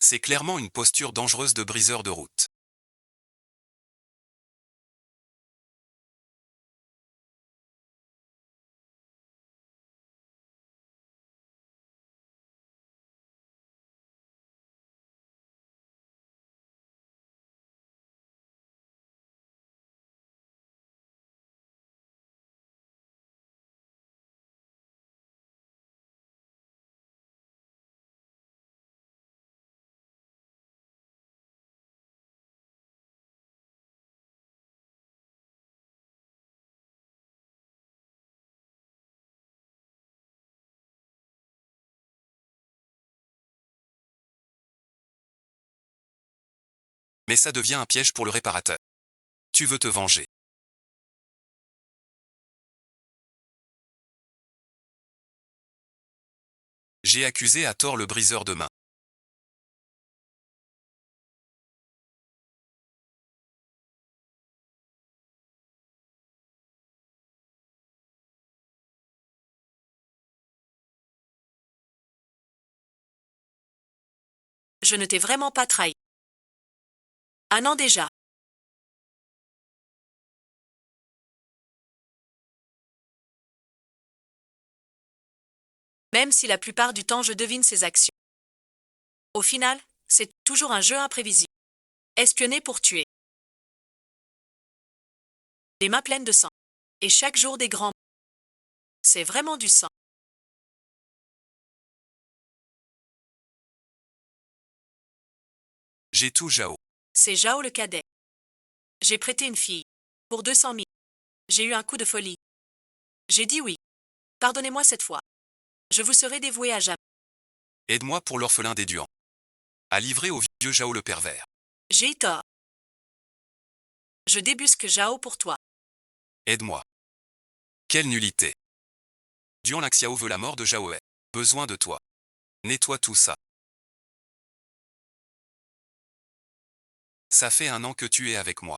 C'est clairement une posture dangereuse de briseur de route. Mais ça devient un piège pour le réparateur. Tu veux te venger. J'ai accusé à tort le briseur de main. Je ne t'ai vraiment pas trahi. Un an déjà. Même si la plupart du temps je devine ses actions. Au final, c'est toujours un jeu imprévisible. Espionner pour tuer. Les mains pleines de sang. Et chaque jour des grands. C'est vraiment du sang. J'ai tout Jao. C'est Jao le cadet. J'ai prêté une fille. Pour 200 000. J'ai eu un coup de folie. J'ai dit oui. Pardonnez-moi cette fois. Je vous serai dévoué à jamais. Aide-moi pour l'orphelin des Duans. À livrer au vieux Jao le pervers. J'ai eu tort. Je débusque Jao pour toi. Aide-moi. Quelle nullité. Duan Laxiao veut la mort de Jao. Besoin de toi. Nettoie tout ça. Ça fait un an que tu es avec moi.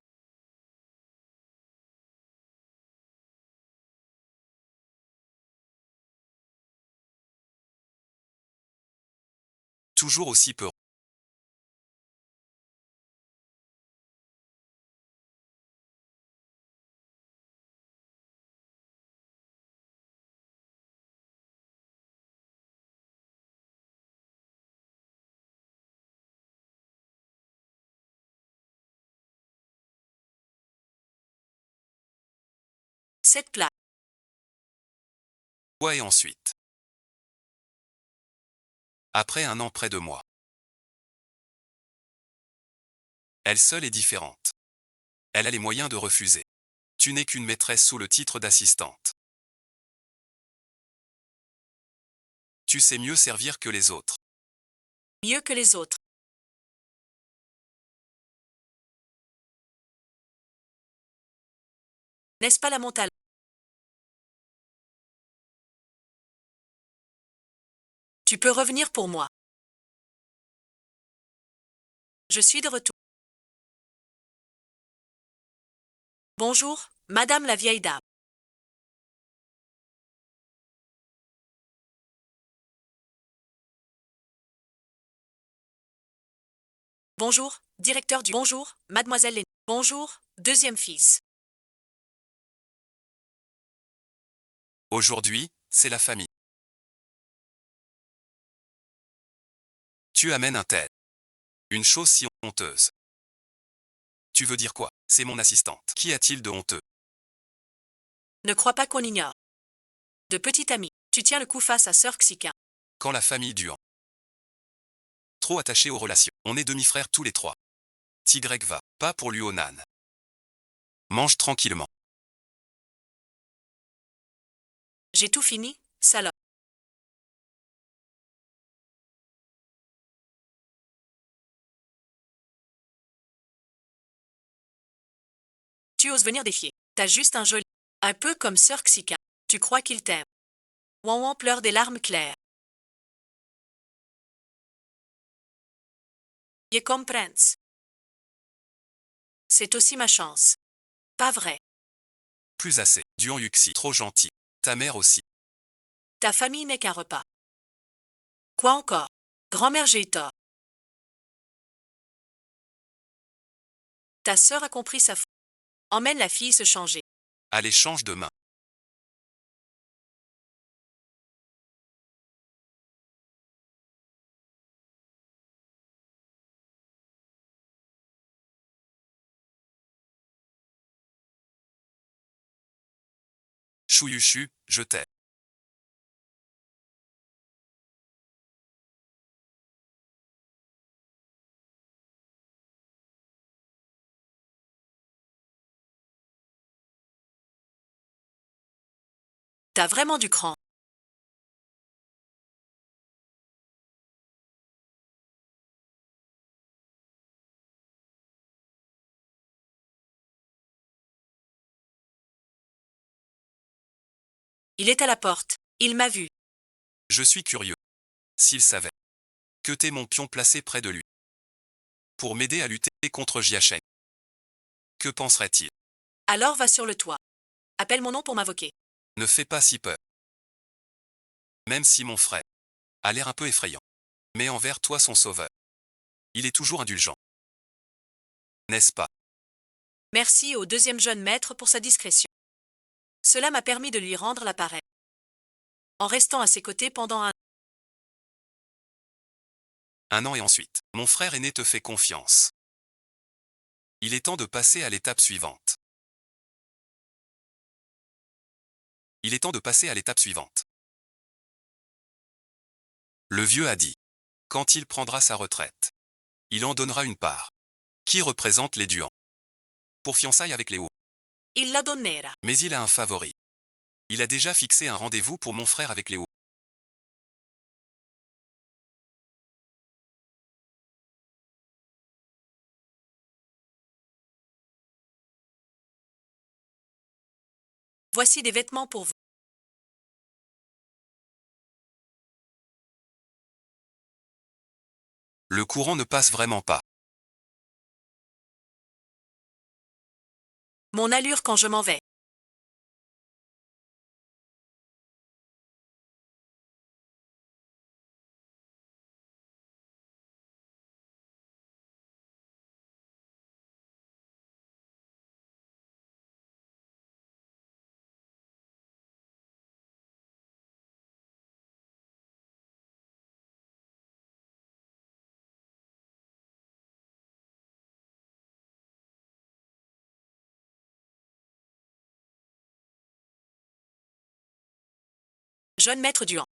Toujours aussi peu. Cette plaque. Ouais, et ensuite. Après un an près de moi. Elle seule est différente. Elle a les moyens de refuser. Tu n'es qu'une maîtresse sous le titre d'assistante. Tu sais mieux servir que les autres. Mieux que les autres. N'est-ce pas la montagne? Tu peux revenir pour moi. Je suis de retour. Bonjour, Madame la vieille dame. Bonjour, directeur du... Bonjour, Mademoiselle Lé... Bonjour, deuxième fils. Aujourd'hui, c'est la famille. Tu amènes un tel. Une chose si honteuse. Tu veux dire quoi? C'est mon assistante. Qu'y a-t-il de honteux? Ne crois pas qu'on ignore. De petit ami, tu tiens le coup face à Sir Xiquen. Quand la famille Duan. Trop attachée aux relations. On est demi-frères tous les trois. Tigrek va. Pas pour Luonan. Mange tranquillement. J'ai tout fini, salope. Tu oses venir défier. T'as juste un joli... Un peu comme Sir Xiquen. Tu crois qu'il t'aime. Wan pleure des larmes claires. Je comprends. C'est aussi ma chance. Pas vrai. Plus assez. Duan Yuxi. Trop gentil. Ta mère aussi. Ta famille n'est qu'un repas. Quoi encore? Grand-mère, j'ai eu tort. Ta sœur a compris sa faute. Emmène la fille se changer. Allez, change de main. Chouyuchu, je t'aime. T'as vraiment du cran. Il est à la porte. Il m'a vu. Je suis curieux. S'il savait que t'es mon pion placé près de lui pour m'aider à lutter contre Jiachen, que penserait-il? Alors va sur le toit. Appelle mon nom pour m'invoquer. Ne fais pas si peur. Même si mon frère a l'air un peu effrayant. Mais envers toi son sauveur, il est toujours indulgent. N'est-ce pas? Merci au deuxième jeune maître pour sa discrétion. Cela m'a permis de lui rendre l'appareil. En restant à ses côtés pendant Un an et ensuite, mon frère aîné te fait confiance. Il est temps de passer à l'étape suivante. Il est temps de passer à l'étape suivante. Le vieux a dit. Quand il prendra sa retraite, il en donnera une part. Qui représente les Duans? Pour fiançailles avec Léo. Il la donnera. Mais il a un favori. Il a déjà fixé un rendez-vous pour mon frère avec Léo. Voici des vêtements pour vous. Le courant ne passe vraiment pas. Mon allure quand je m'en vais. Jeune maître Duan.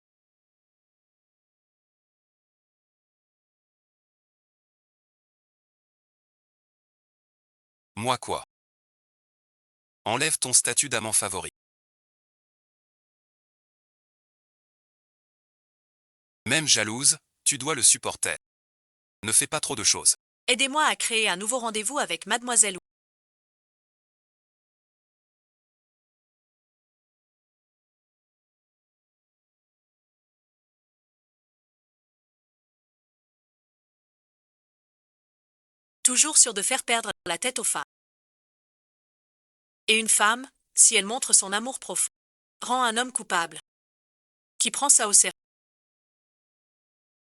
Moi quoi? Enlève ton statut d'amant favori. Même jalouse, tu dois le supporter. Ne fais pas trop de choses. Aidez-moi à créer un nouveau rendez-vous avec Mademoiselle Wu. Toujours sûr de faire perdre la tête aux femmes. Et une femme, si elle montre son amour profond, rend un homme coupable. Qui prend ça au sérieux.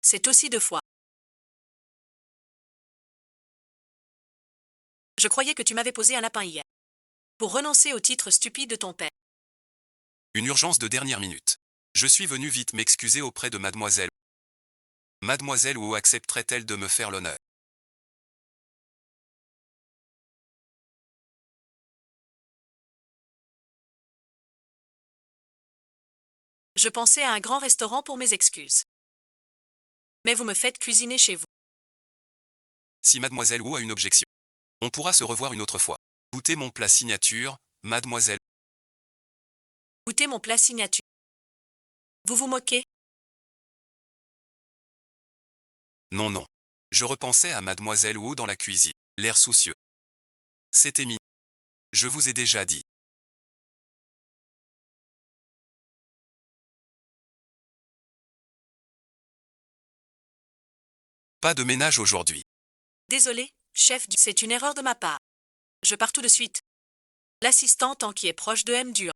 C'est aussi 2 fois. Je croyais que tu m'avais posé un lapin hier. Pour renoncer au titre stupide de ton père. Une urgence de dernière minute. Je suis venu vite m'excuser auprès de mademoiselle. Mademoiselle Wu accepterait-elle de me faire l'honneur? Je pensais à un grand restaurant pour mes excuses. Mais vous me faites cuisiner chez vous. Si mademoiselle Wu a une objection, on pourra se revoir une autre fois. Goûtez mon plat signature, mademoiselle. Goûtez mon plat signature. Vous vous moquez? Non, non. Je repensais à mademoiselle Wu dans la cuisine, l'air soucieux. C'était mignon. Je vous ai déjà dit. Pas de ménage aujourd'hui. Désolé, chef du... C'est une erreur de ma part. Je pars tout de suite. L'assistante en qui est proche de M. Duan.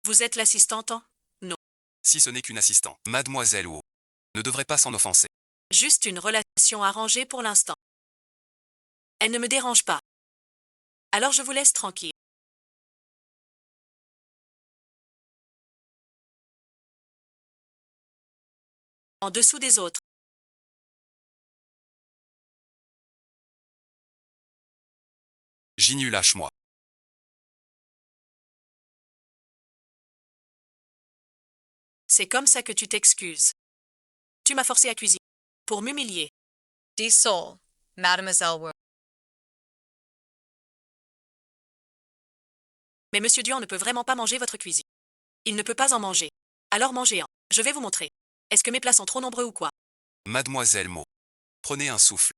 Vous êtes l'assistante en? Si ce n'est qu'une assistante, mademoiselle Wu ne devrait pas s'en offenser. Juste une relation arrangée pour l'instant. Elle ne me dérange pas. Alors je vous laisse tranquille. En dessous des autres. Ginu, lâche-moi. C'est comme ça que tu t'excuses. Tu m'as forcé à cuisiner. Pour m'humilier. D. Soul, Mademoiselle Wu. Mais Monsieur Duan ne peut vraiment pas manger votre cuisine. Il ne peut pas en manger. Alors mangez-en. Je vais vous montrer. Est-ce que mes plats sont trop nombreux ou quoi? Mademoiselle Mo. Prenez un souffle.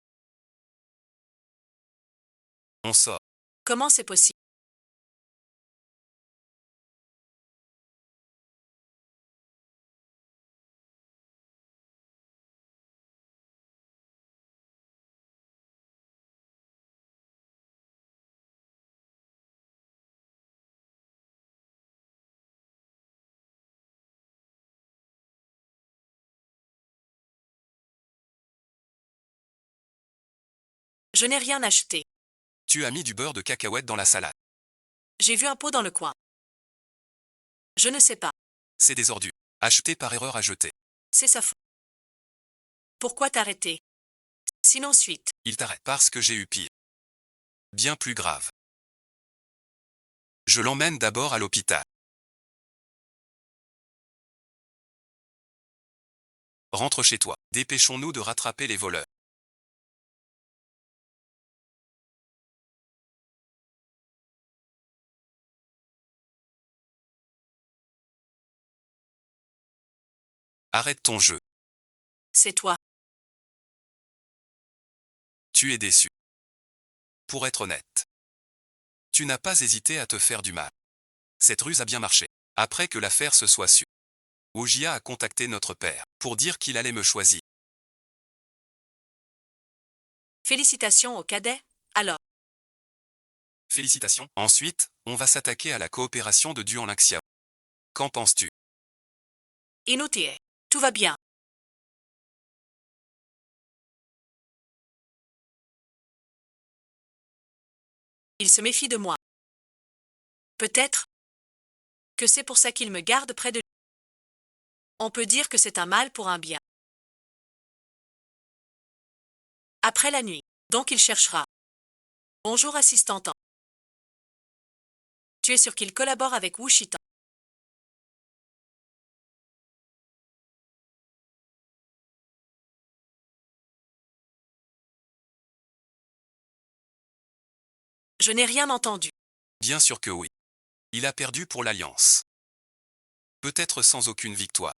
On sort. Comment c'est possible? Je n'ai rien acheté. Tu as mis du beurre de cacahuète dans la salade. J'ai vu un pot dans le coin. Je ne sais pas. C'est des ordures. Acheté par erreur à jeter. C'est sa faute. Pourquoi t'arrêter? Sinon suite. Il t'arrête parce que j'ai eu pire. Bien plus grave. Je l'emmène d'abord à l'hôpital. Rentre chez toi. Dépêchons-nous de rattraper les voleurs. Arrête ton jeu. C'est toi. Tu es déçu. Pour être honnête. Tu n'as pas hésité à te faire du mal. Cette ruse a bien marché. Après que l'affaire se soit sue. Ojia a contacté notre père pour dire qu'il allait me choisir. Félicitations au cadet. Alors, Félicitations. Ensuite, on va s'attaquer à la coopération de Duan Xiao. Qu'en penses-tu? inutile. Tout va bien. Il se méfie de moi. Peut-être que c'est pour ça qu'il me garde près de lui. On peut dire que c'est un mal pour un bien. Après la nuit. Donc il cherchera. Bonjour assistant. Tu es sûr qu'il collabore avec Wu Shitan? Je n'ai rien entendu. Bien sûr que oui. Il a perdu pour l'Alliance. Peut-être sans aucune victoire.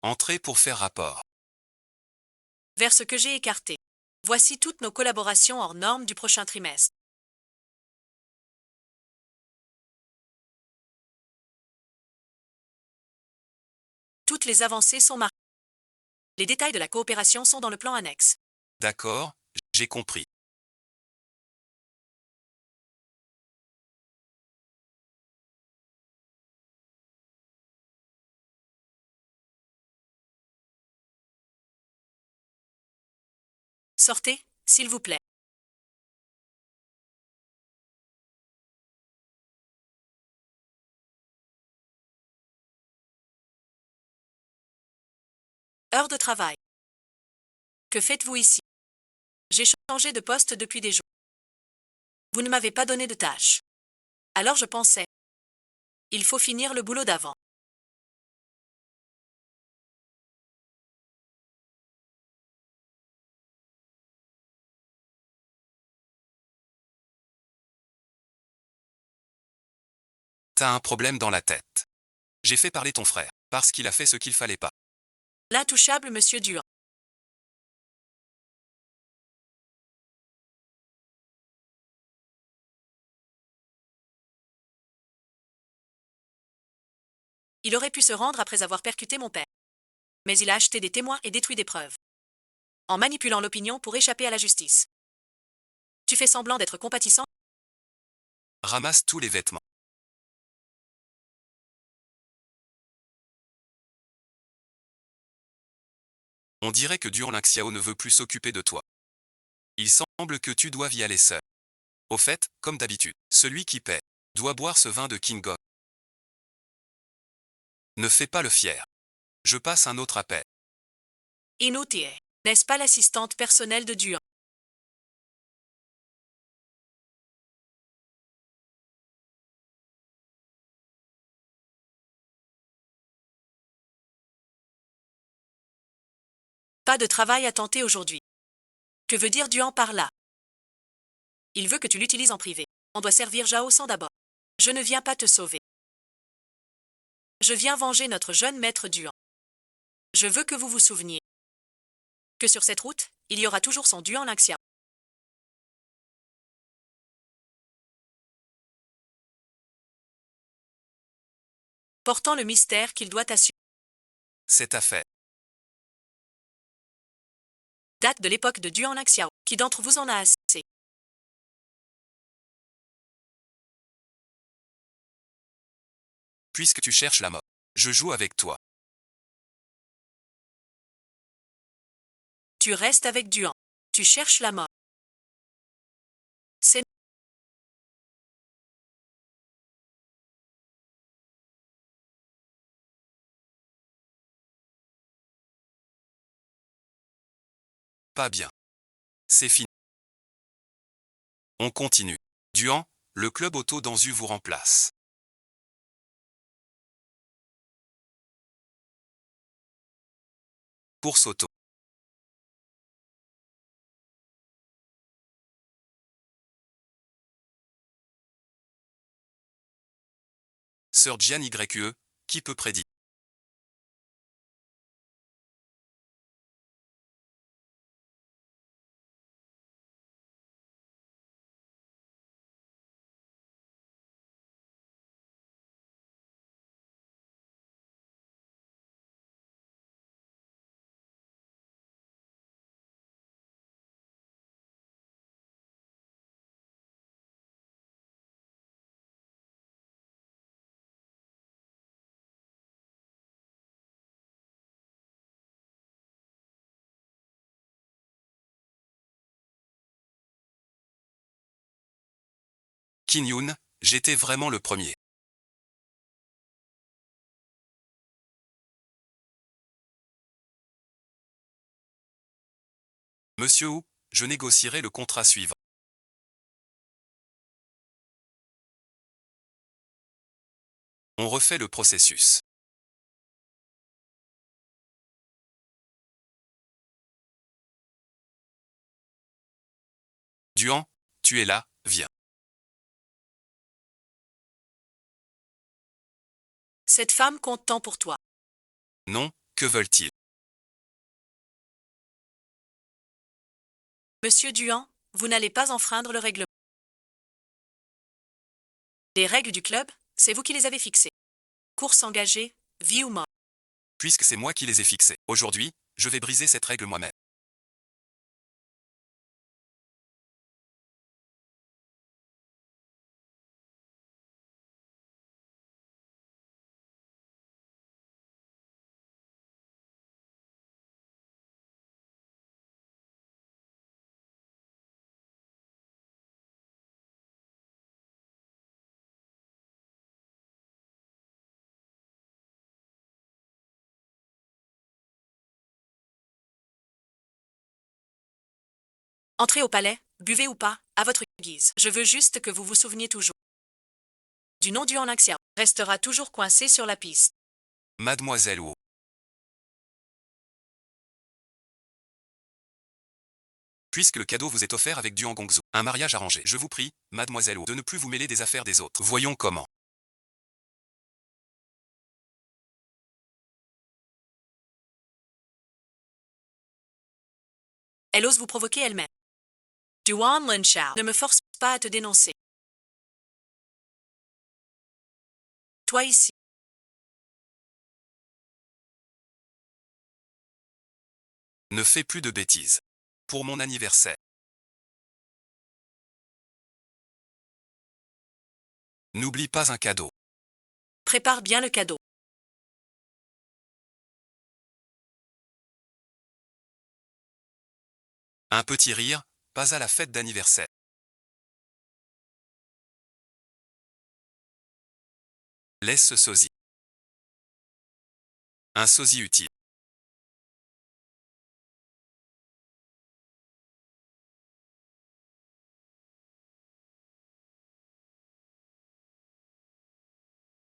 Entrez pour faire rapport. Vers ce que j'ai écarté. Voici toutes nos collaborations hors normes du prochain trimestre. Toutes les avancées sont marquées. Les détails de la coopération sont dans le plan annexe. D'accord, j'ai compris. Sortez, s'il vous plaît. Heure de travail. Que faites-vous ici? J'ai changé de poste depuis des jours. Vous ne m'avez pas donné de tâche. Alors je pensais. Il faut finir le boulot d'avant. T'as un problème dans la tête. J'ai fait parler ton frère, parce qu'il a fait ce qu'il fallait pas. L'intouchable Monsieur Duan. Il aurait pu se rendre après avoir percuté mon père. Mais il a acheté des témoins et détruit des preuves. En manipulant l'opinion pour échapper à la justice. Tu fais semblant d'être compatissant? Ramasse tous les vêtements. On dirait que Duan Xiao ne veut plus s'occuper de toi. Il semble que tu doives y aller seul. Au fait, comme d'habitude, celui qui paie doit boire ce vin de King Gong. Ne fais pas le fier. Je passe un autre appel. Inutile. N'est-ce pas l'assistante personnelle de Duan? Pas de travail à tenter aujourd'hui. Que veut dire Duan par là? Il veut que tu l'utilises en privé. On doit servir Zhao San d'abord. Je ne viens pas te sauver. Je viens venger notre jeune maître Duan. Je veux que vous vous souveniez que sur cette route, il y aura toujours son Duan Xiao. Portant le mystère qu'il doit assumer. Cette affaire. Date de l'époque de Duan Xiao. Qui d'entre vous en a assez? Puisque tu cherches la mort, je joue avec toi. Tu restes avec Duan. Tu cherches la mort. C'est Pas bien. C'est fini. On continue. Duan, le club auto d'Anzu vous remplace. Course auto. Sir Jian YE, qui peut prédire? Qin Yun, j'étais vraiment le premier. Monsieur Wu, je négocierai le contrat suivant. On refait le processus. Duan, tu es là, viens. cette femme compte tant pour toi. Non, que veulent-ils? Monsieur Duan, vous n'allez pas enfreindre le règlement. Les règles du club, c'est vous qui les avez fixées. Course engagée, vie ou mort. Puisque c'est moi qui les ai fixés. Aujourd'hui, je vais briser cette règle moi-même. Entrez au palais, buvez ou pas, à votre guise. Je veux juste que vous vous souveniez toujours du nom Duan Xiao. Restera toujours coincé sur la piste. Mademoiselle Wu. Puisque le cadeau vous est offert avec Duan Gongzhou, un mariage arrangé, je vous prie, Mademoiselle Wu, de ne plus vous mêler des affaires des autres. Voyons comment. Elle ose vous provoquer elle-même. Duan Linshao, ne me force pas à te dénoncer. Toi ici. Ne fais plus de bêtises. Pour mon anniversaire. N'oublie pas un cadeau. Prépare bien le cadeau. Un petit rire, pas à la fête d'anniversaire. Laisse ce sosie. Un sosie utile.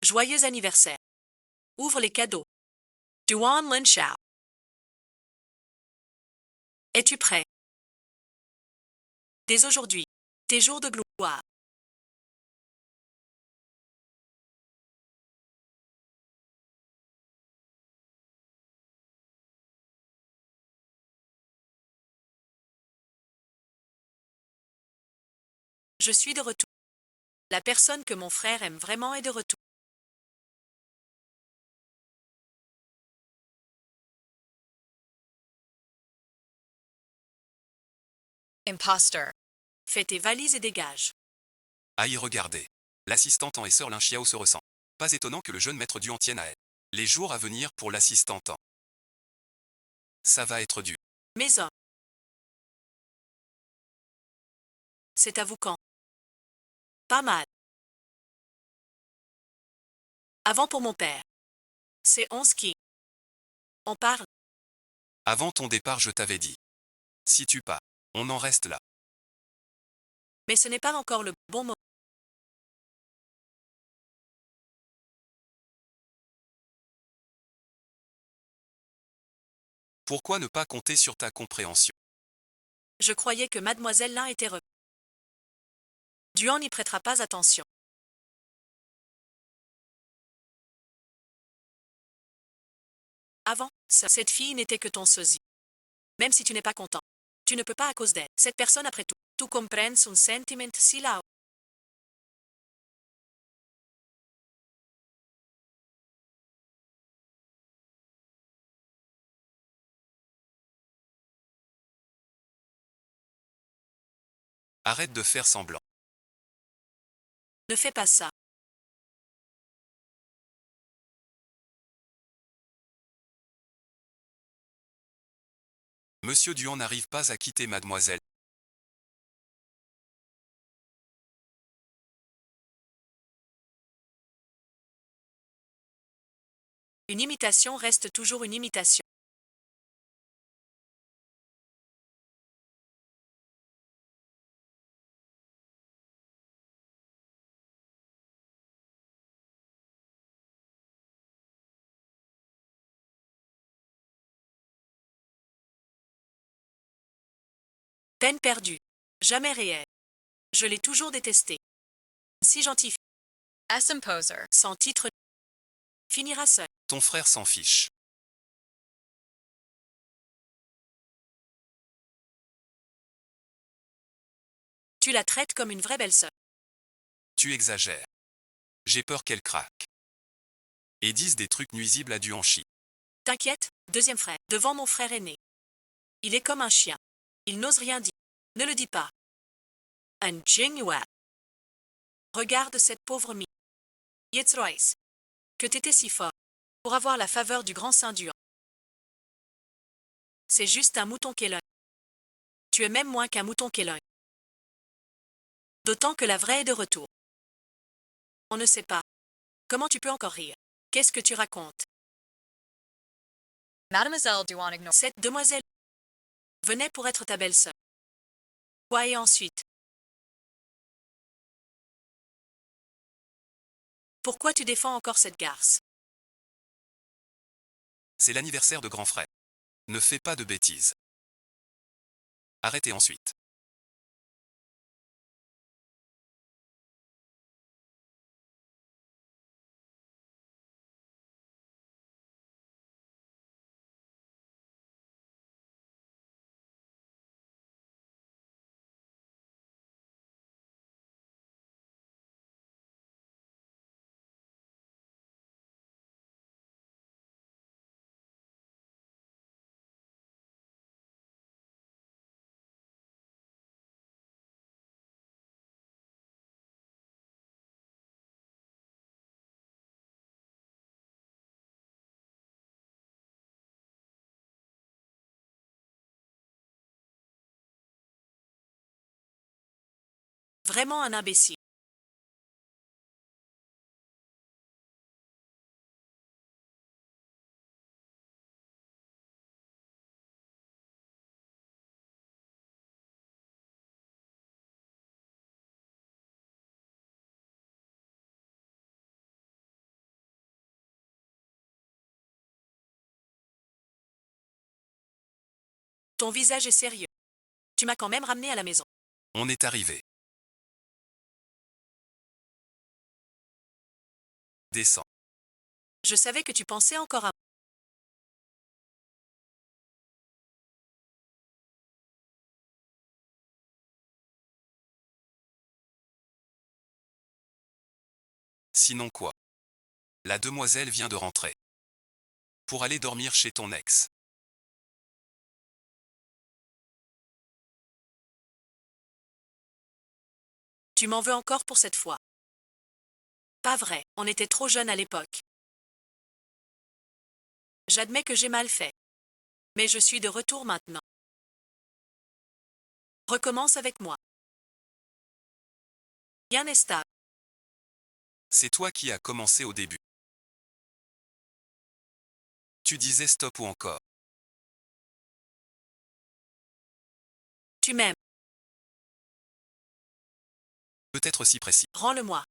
Joyeux anniversaire. Ouvre les cadeaux. Duan Lin Shao. Es-tu prêt? Dès aujourd'hui, tes jours de gloire. Je suis de retour. La personne que mon frère aime vraiment est de retour. Imposter. Fais tes valises et dégage. À y regarder. L'assistante en et sœur Lin Chiao se ressent. Pas étonnant que le jeune maître Duan tienne à elle. Les jours à venir pour l'assistante en. Ça va être dur. Mes hommes. C'est à vous quand? Pas mal. Avant pour mon père. C'est 11 qui. On parle. Avant ton départ, je t'avais dit. Si tu pars, on en reste là. Mais ce n'est pas encore le bon moment. Pourquoi ne pas compter sur ta compréhension? Je croyais que Mademoiselle Lin était revenue. Duan n'y prêtera pas attention. Avant, cette fille n'était que ton sosie. Même si tu n'es pas content, tu ne peux pas à cause d'elle. Cette personne après tout, tu comprends son sentiment si là. Arrête de faire semblant. Ne fais pas ça. Monsieur Duan n'arrive pas à quitter mademoiselle. Une imitation reste toujours une imitation. Peine perdue. Jamais réelle. Je l'ai toujours détesté. Si gentil, S-imposer. sans titre, finira seul. Ton frère s'en fiche. Tu la traites comme une vraie belle-sœur. Tu exagères. J'ai peur qu'elle craque. Et dise des trucs nuisibles à Duanchi. T'inquiète, deuxième frère, devant mon frère aîné. Il est comme un chien. Il n'ose rien dire. Ne le dis pas. Un Jinghua. Regarde cette pauvre mie. Yetzrois. Que t'étais si fort. Pour avoir la faveur du grand saint Duan. C'est juste un mouton qu'est l'un. Tu es même moins qu'un mouton qu'est l'un. D'autant que la vraie est de retour. On ne sait pas. Comment tu peux encore rire? Qu'est-ce que tu racontes? Mademoiselle Duan ignore. Cette demoiselle venait pour être ta belle-sœur. Quoi et ensuite? Pourquoi tu défends encore cette garce? C'est l'anniversaire de grand frère. Ne fais pas de bêtises. Arrêtez ensuite. Vraiment un imbécile. Ton visage est sérieux. Tu m'as quand même ramené à la maison. On est arrivé. Descends. Je savais que tu pensais encore à... Sinon quoi? La demoiselle vient de rentrer. Pour aller dormir chez ton ex. Tu m'en veux encore pour cette fois. Pas vrai, on était trop jeunes à l'époque. J'admets que j'ai mal fait. Mais je suis de retour maintenant. Recommence avec moi. Rien n'est stable. C'est toi qui as commencé au début. Tu disais stop ou encore. Tu m'aimes. Peut-être si précis. Rends-le-moi.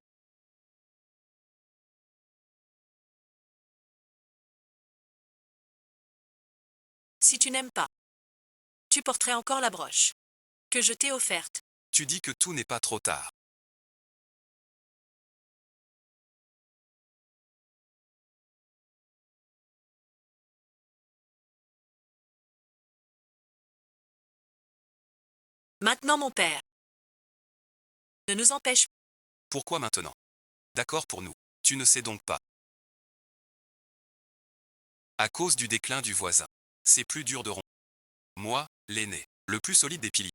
Si tu n'aimes pas, tu porterais encore la broche que je t'ai offerte. Tu dis que tout n'est pas trop tard. Maintenant, mon père, ne nous empêche pas. Pourquoi maintenant? D'accord pour nous. Tu ne sais donc pas. À cause du déclin du voisin. C'est plus dur de rompre. Moi, l'aîné, le plus solide des piliers.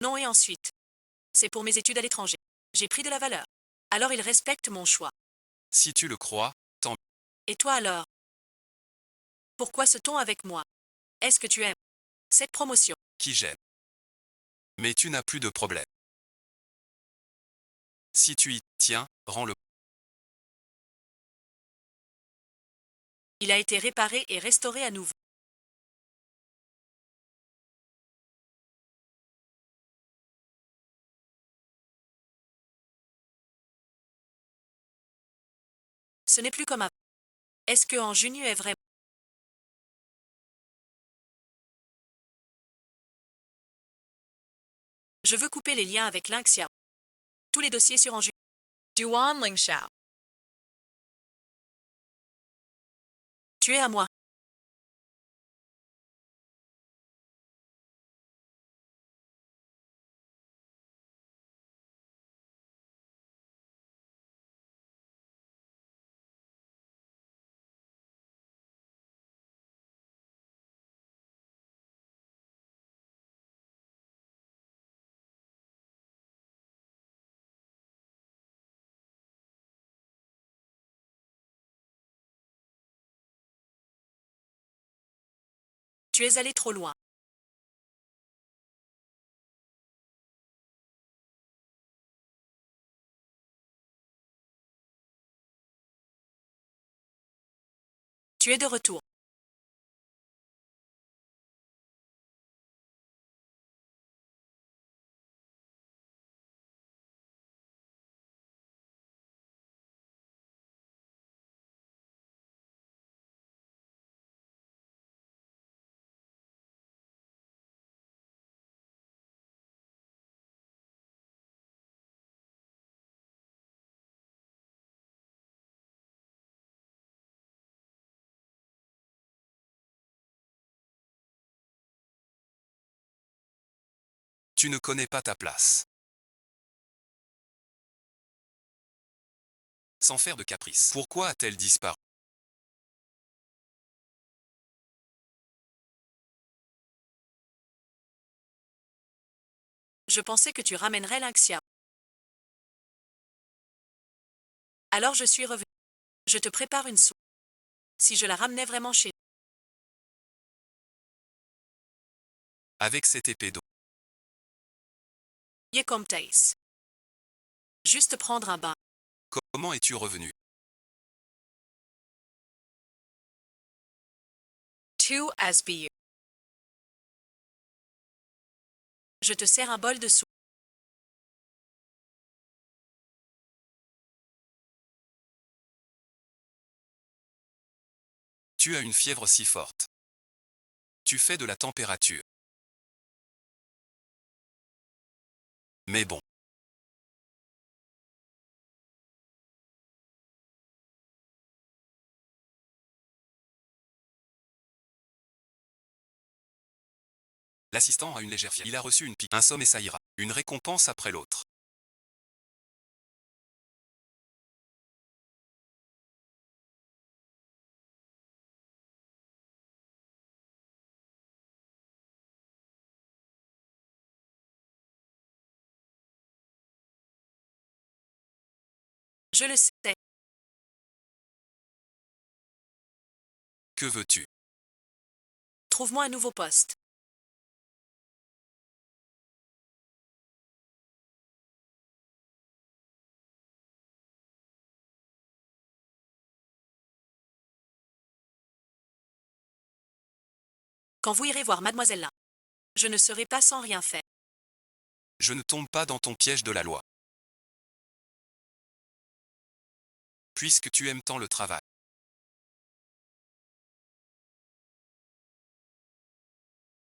Non et ensuite. C'est pour mes études à l'étranger. J'ai pris de la valeur. Alors il respecte mon choix. Si tu le crois, tant mieux. Et toi alors? Pourquoi ce ton avec moi? Est-ce que tu aimes cette promotion? Qui j'aime. Mais tu n'as plus de problème. Si tu y tiens, rends-le. Il a été réparé et restauré à nouveau. Ce n'est plus comme avant. Est-ce que en Junior est vrai? Je veux couper les liens avec Lynxia. Tous les dossiers sur Anju. Duan Lingxiao. Tu es à moi. Tu es allé trop loin. Tu es de retour. Tu ne connais pas ta place. Sans faire de caprice. Pourquoi a-t-elle disparu? Je pensais que tu ramènerais Lynxia. Alors je suis revenu. Je te prépare une soupe. Si je la ramenais vraiment chez... Avec cette épée d'eau. Yekomtais. Juste prendre un bain. Comment es-tu revenu? Two SBU. Je te sers un bol de soupe. Tu as une fièvre si forte. Tu fais de la température. Mais bon. L'assistant a une légère fièvre. Il a reçu une pique. Un somme et ça ira. Une récompense après l'autre. Je le sais. Que veux-tu? Trouve-moi un nouveau poste. Quand vous irez voir mademoiselle là, je ne serai pas sans rien faire. Je ne tombe pas dans ton piège de la loi. Puisque tu aimes tant le travail.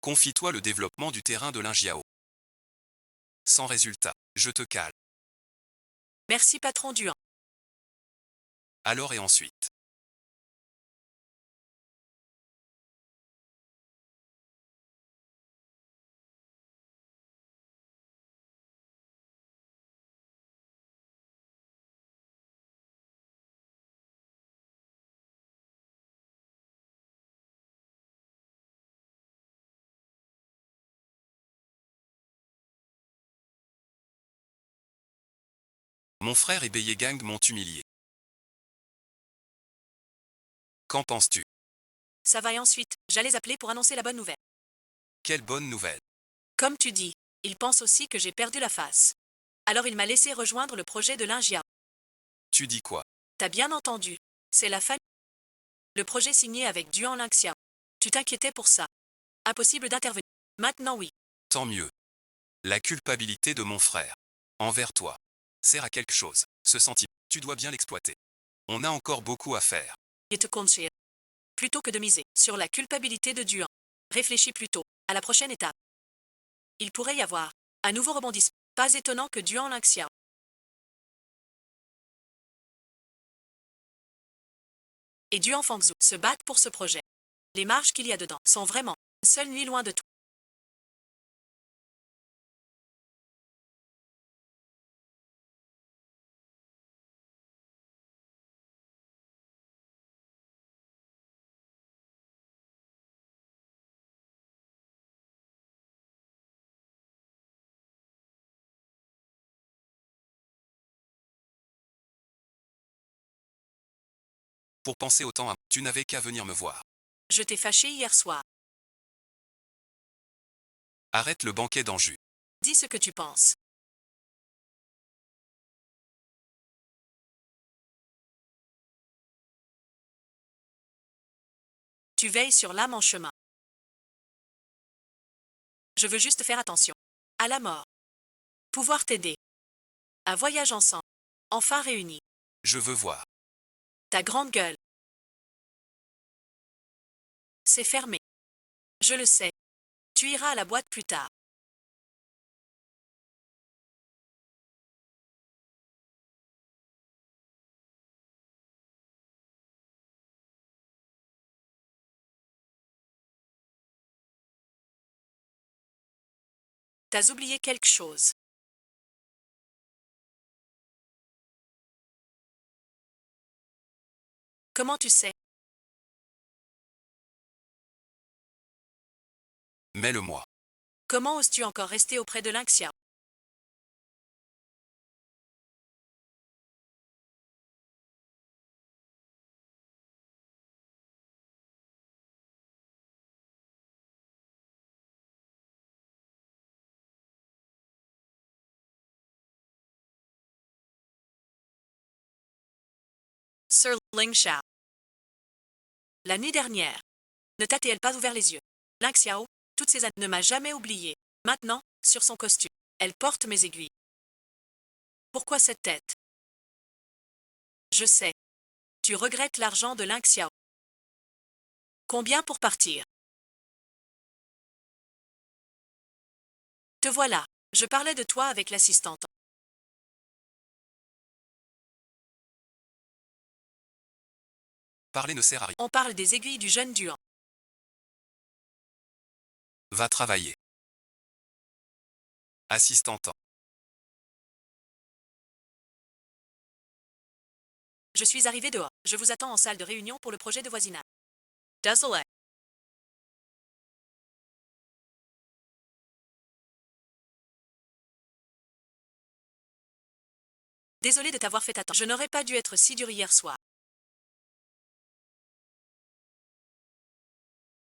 Confie-toi le développement du terrain de Linjiao. Sans résultat, je te cale. Merci patron Duan. Alors et ensuite. Mon frère et Beyegang m'ont humilié. Qu'en penses-tu? Ça va et ensuite, j'allais appeler pour annoncer la bonne nouvelle. Quelle bonne nouvelle. Comme tu dis, il pense aussi que j'ai perdu la face. Alors il m'a laissé rejoindre le projet de Lingia. Tu dis quoi? T'as bien entendu. C'est la famille. Le projet signé avec Duan Linxia. Tu t'inquiétais pour ça. Impossible d'intervenir. Maintenant oui. Tant mieux. La culpabilité de mon frère. Envers toi. Sert à quelque chose. Ce sentiment, tu dois bien l'exploiter. On a encore beaucoup à faire. Et te concher. Plutôt que de miser sur la culpabilité de Duan. Réfléchis plutôt à la prochaine étape. Il pourrait y avoir un nouveau rebondissement. Pas étonnant que Duan Linxia et Duan Fangzhou se battent pour ce projet. Les marges qu'il y a dedans sont vraiment une seule nuit loin de tout. Pour penser autant à... Tu n'avais qu'à venir me voir. Je t'ai fâché hier soir. Arrête le banquet d'Anjou. Dis ce que tu penses. Tu veilles sur l'âme en chemin. Je veux juste faire attention. À la mort. Pouvoir t'aider. Un voyage ensemble. Enfin réunis. Je veux voir. Ta grande gueule. C'est fermé. Je le sais. Tu iras à la boîte plus tard. T'as oublié quelque chose. Comment tu sais? Mets-le-moi. Comment oses-tu encore rester auprès de Lynxia? Sir Ling Xiao. La nuit dernière. Ne t'a-t-elle pas ouvert les yeux? Ling Xiao, toutes ces années, ne m'a jamais oublié. Maintenant, sur son costume, elle porte mes aiguilles. Pourquoi cette tête? Je sais. Tu regrettes l'argent de Ling Xiao. Combien pour partir? Te voilà. Je parlais de toi avec l'assistante. Parler ne sert à rien. On parle des aiguilles du jeune Duan. Va travailler. Assistante. Je suis arrivé dehors. Je vous attends en salle de réunion pour le projet de voisinage. Désolé. Désolé de t'avoir fait attendre. Je n'aurais pas dû être si dur hier soir.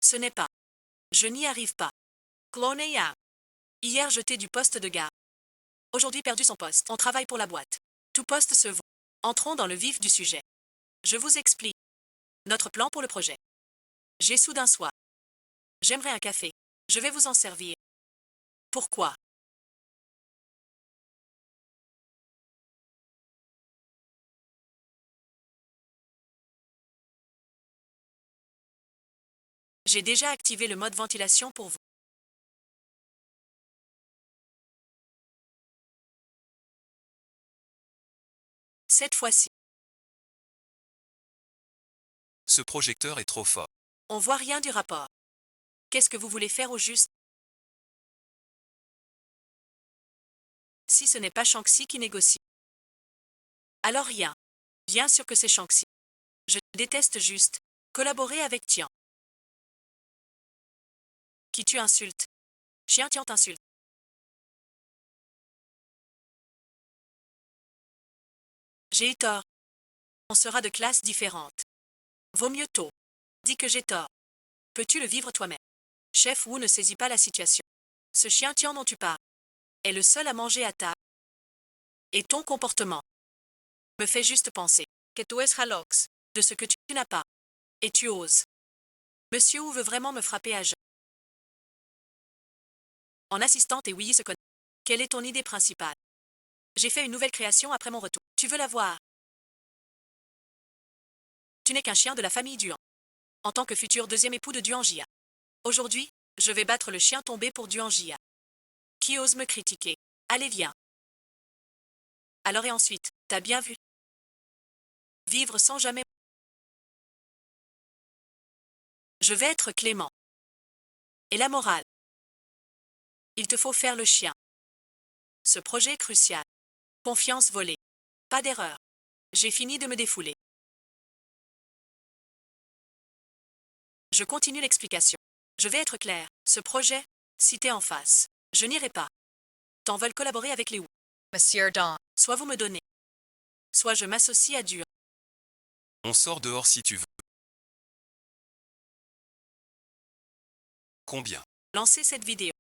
Ce n'est pas. Je n'y arrive pas. Clone Yang. Hier jeté du poste de gare. Aujourd'hui perdu son poste. On travaille pour la boîte. Tout poste se vaut. Entrons dans le vif du sujet. Je vous explique. Notre plan pour le projet. J'ai soudain soif. J'aimerais un café. Je vais vous en servir. Pourquoi? J'ai déjà activé le mode ventilation pour vous. Cette fois-ci, Ce projecteur est trop fort. on voit rien du rapport. Qu'est-ce que vous voulez faire au juste? Si ce n'est pas Shanxi qui négocie. Alors rien. Bien sûr que c'est Shanxi. Je déteste juste. Collaborer avec Tian. Qui tu insultes? Chien Tian t'insulte. J'ai eu tort. On sera de classes différentes. Vaut mieux tôt. Dis que j'ai tort. Peux-tu le vivre toi-même? Chef Wu ne saisit pas la situation. Ce chien Tian dont tu parles est le seul à manger à table. Et ton comportement me fait juste penser Que tu es Halox. de ce que tu n'as pas. Et tu oses. Monsieur Wu veut vraiment me frapper à jeun. En assistante et Willy se connaît. Quelle est ton idée principale? J'ai fait une nouvelle création après mon retour. Tu veux la voir? Tu n'es qu'un chien de la famille Duan. En tant que futur deuxième époux de Duan Jia. Aujourd'hui, je vais battre le chien tombé pour Duan Jia. Qui ose me critiquer? Allez, viens. Alors et ensuite, t'as bien vu? Vivre sans jamais. Je vais être clément. Et la morale? Il te faut faire le chien. Ce projet est crucial. Confiance volée. Pas d'erreur. J'ai fini de me défouler. Je continue l'explication. Je vais être clair. Ce projet, si t'es en face, je n'irai pas. T'en veulent collaborer avec les Wu. Monsieur Don. Soit vous me donnez. Soit je m'associe à Duan. On sort dehors si tu veux. Combien? Lancez cette vidéo.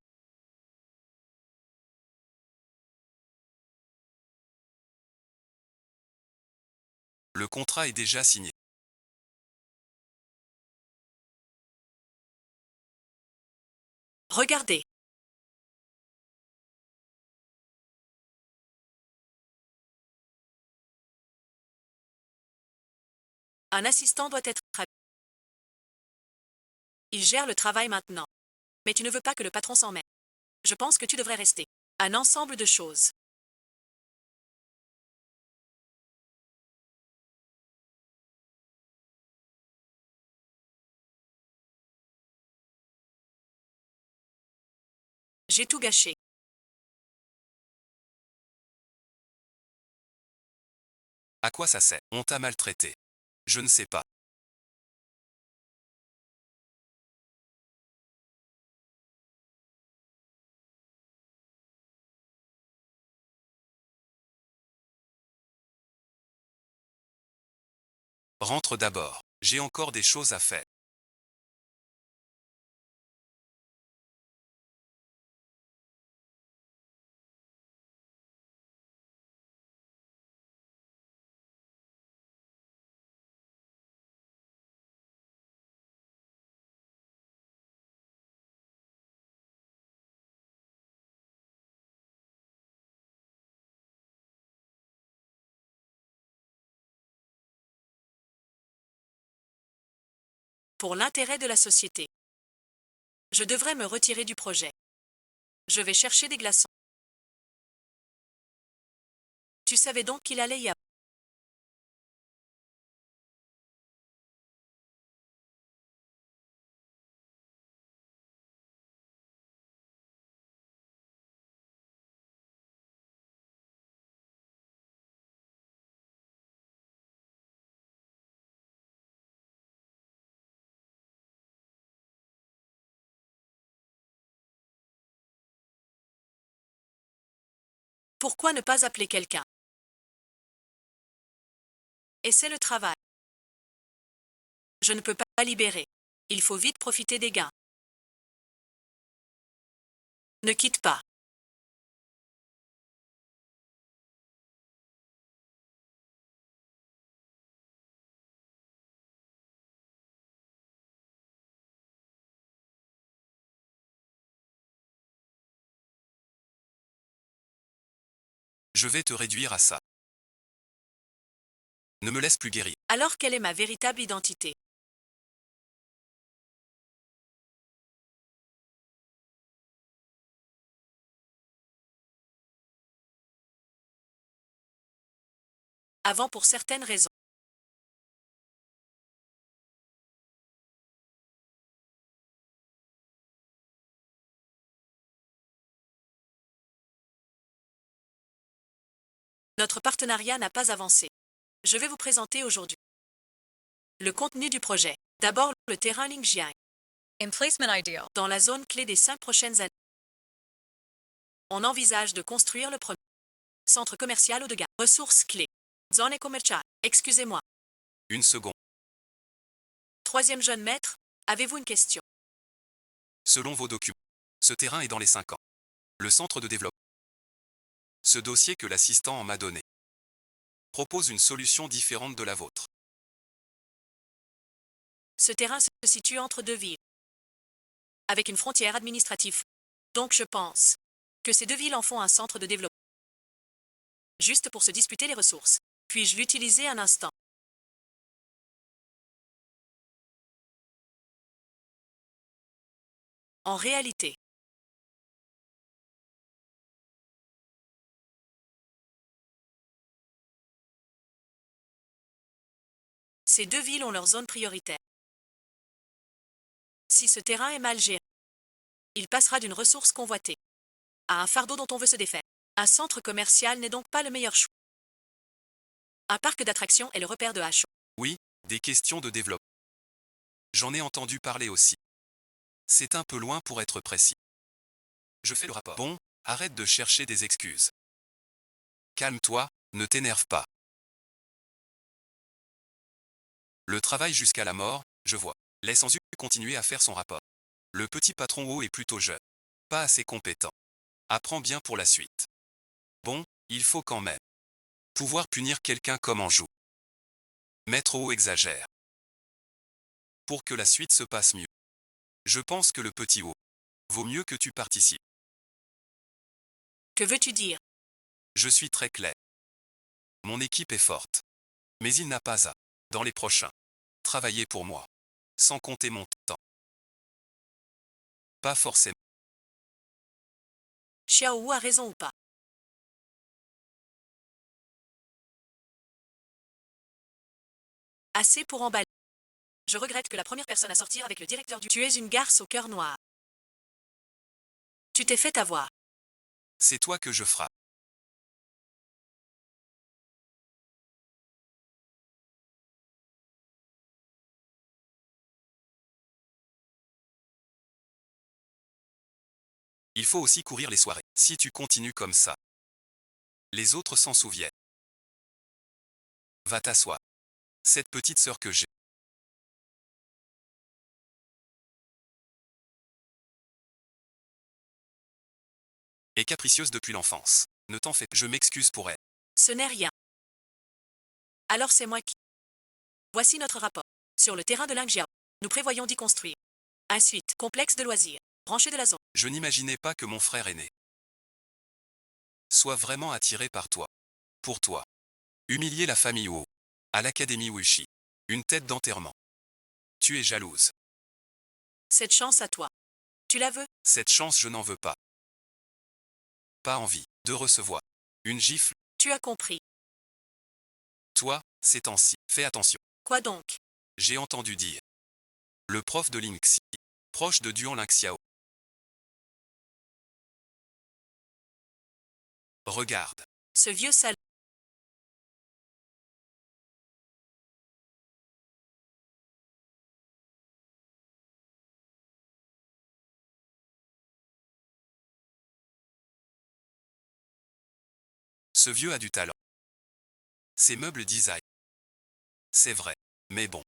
Le contrat est déjà signé. Regardez. Un assistant doit être habillé. Il gère le travail maintenant. Mais tu ne veux pas que le patron s'en mêle. Je pense que tu devrais rester. Un ensemble de choses. J'ai tout gâché. À quoi ça sert? On t'a maltraité. Je ne sais pas. Rentre d'abord. J'ai encore des choses à faire. Pour l'intérêt de la société. Je devrais me retirer du projet. Je vais chercher des glaçons. Tu savais donc qu'il allait y avoir. Pourquoi ne pas appeler quelqu'un? Et c'est le travail. Je ne peux pas libérer. Il faut vite profiter des gains. Ne quitte pas. Je vais te réduire à ça. Ne me laisse plus guérir. Alors quelle est ma véritable identité? Avant pour certaines raisons. Notre partenariat n'a pas avancé. Je vais vous présenter aujourd'hui le contenu du projet. D'abord, le terrain Lingjiang, Emplacement ideal. dans la zone clé des 5 prochaines années. On envisage de construire le premier centre commercial haut de gamme. Ressources clés. Zone commerciale. Excusez-moi. Une seconde. Troisième jeune maître, avez-vous une question? Selon vos documents, ce terrain est dans les 5 ans. Le centre de développement. Ce dossier que l'assistant en m'a donné propose une solution différente de la vôtre. Ce terrain se situe entre deux villes, avec une frontière administrative. Donc je pense que ces deux villes en font un centre de développement. Juste pour se disputer les ressources. Puis-je l'utiliser un instant? En réalité, ces deux villes ont leur zone prioritaire. Si ce terrain est mal géré, il passera d'une ressource convoitée à un fardeau dont on veut se défaire. Un centre commercial n'est donc pas le meilleur choix. Un parc d'attractions est le repère de Hacho. Oui, des questions de développement. J'en ai entendu parler aussi. C'est un peu loin pour être précis. Je fais le rapport. Bon, arrête de chercher des excuses. Calme-toi, ne t'énerve pas. Le travail jusqu'à la mort, je vois. Laisse Anzu continuer à faire son rapport. Le petit patron haut est plutôt jeune. Pas assez compétent. Apprends bien pour la suite. Bon, il faut quand même pouvoir punir quelqu'un comme Anjou. Maître haut exagère. Pour que la suite se passe mieux. Je pense que le petit haut vaut mieux que tu participes. Que veux-tu dire? Je suis très clair. Mon équipe est forte. Mais il n'a pas à, dans les prochains, travailler pour moi. Sans compter mon temps. Pas forcément. Xiao Wu a raison ou pas? Assez pour emballer. Je regrette que la première personne à sortir avec le directeur du... Tu es une garce au cœur noir. Tu t'es fait avoir. C'est toi que je frappe. Il faut aussi courir les soirées. Si tu continues comme ça, les autres s'en souviennent. Va t'asseoir. Cette petite sœur que j'ai. Est capricieuse depuis l'enfance. Ne t'en fais pas. Je m'excuse pour elle. Ce n'est rien. Alors c'est moi qui... Voici notre rapport. Sur le terrain de Lingjiao, nous prévoyons d'y construire un suite, complexe de loisirs, branché de la zone. Je n'imaginais pas que mon frère aîné soit vraiment attiré par toi. Pour toi. Humilier la famille Wu. À l'académie Wuxi. Une tête d'enterrement. Tu es jalouse. Cette chance à toi. Tu la veux? Cette chance je n'en veux pas. Pas envie de recevoir une gifle. Tu as compris. Toi, ces temps-ci, fais attention. Quoi donc? J'ai entendu dire. Le prof de Lingxi, proche de Duan Lingxiao. Regarde. Ce vieux salaud. Ce vieux a du talent. Ses meubles design. C'est vrai. Mais bon.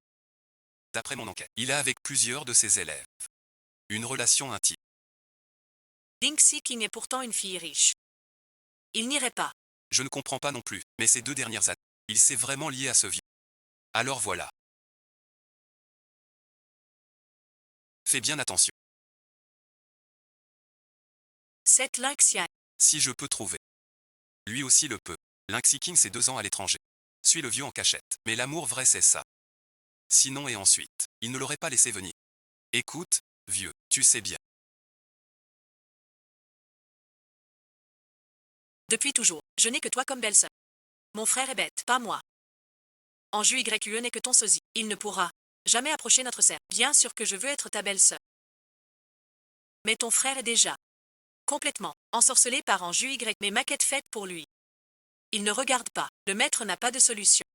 D'après mon enquête, il a avec plusieurs de ses élèves une relation intime. Lingxi King est pourtant une fille riche. Il n'irait pas. Je ne comprends pas non plus, mais ces 2 dernières années, il s'est vraiment lié à ce vieux. Alors voilà. Fais bien attention. Cette Lingxia. Si je peux trouver. Lui aussi le peut. Lingxi King c'est 2 ans à l'étranger. Suis le vieux en cachette. Mais l'amour vrai c'est ça. Sinon et ensuite, il ne l'aurait pas laissé venir. Écoute, vieux, tu sais bien. Depuis toujours, je n'ai que toi comme belle-sœur. Mon frère est bête, pas moi. Anju YUE n'est que ton sosie. Il ne pourra jamais approcher notre serre. Bien sûr que je veux être ta belle-sœur. Mais ton frère est déjà complètement ensorcelé par Anju Y. Mes maquettes faites pour lui. Il ne regarde pas. Le maître n'a pas de solution.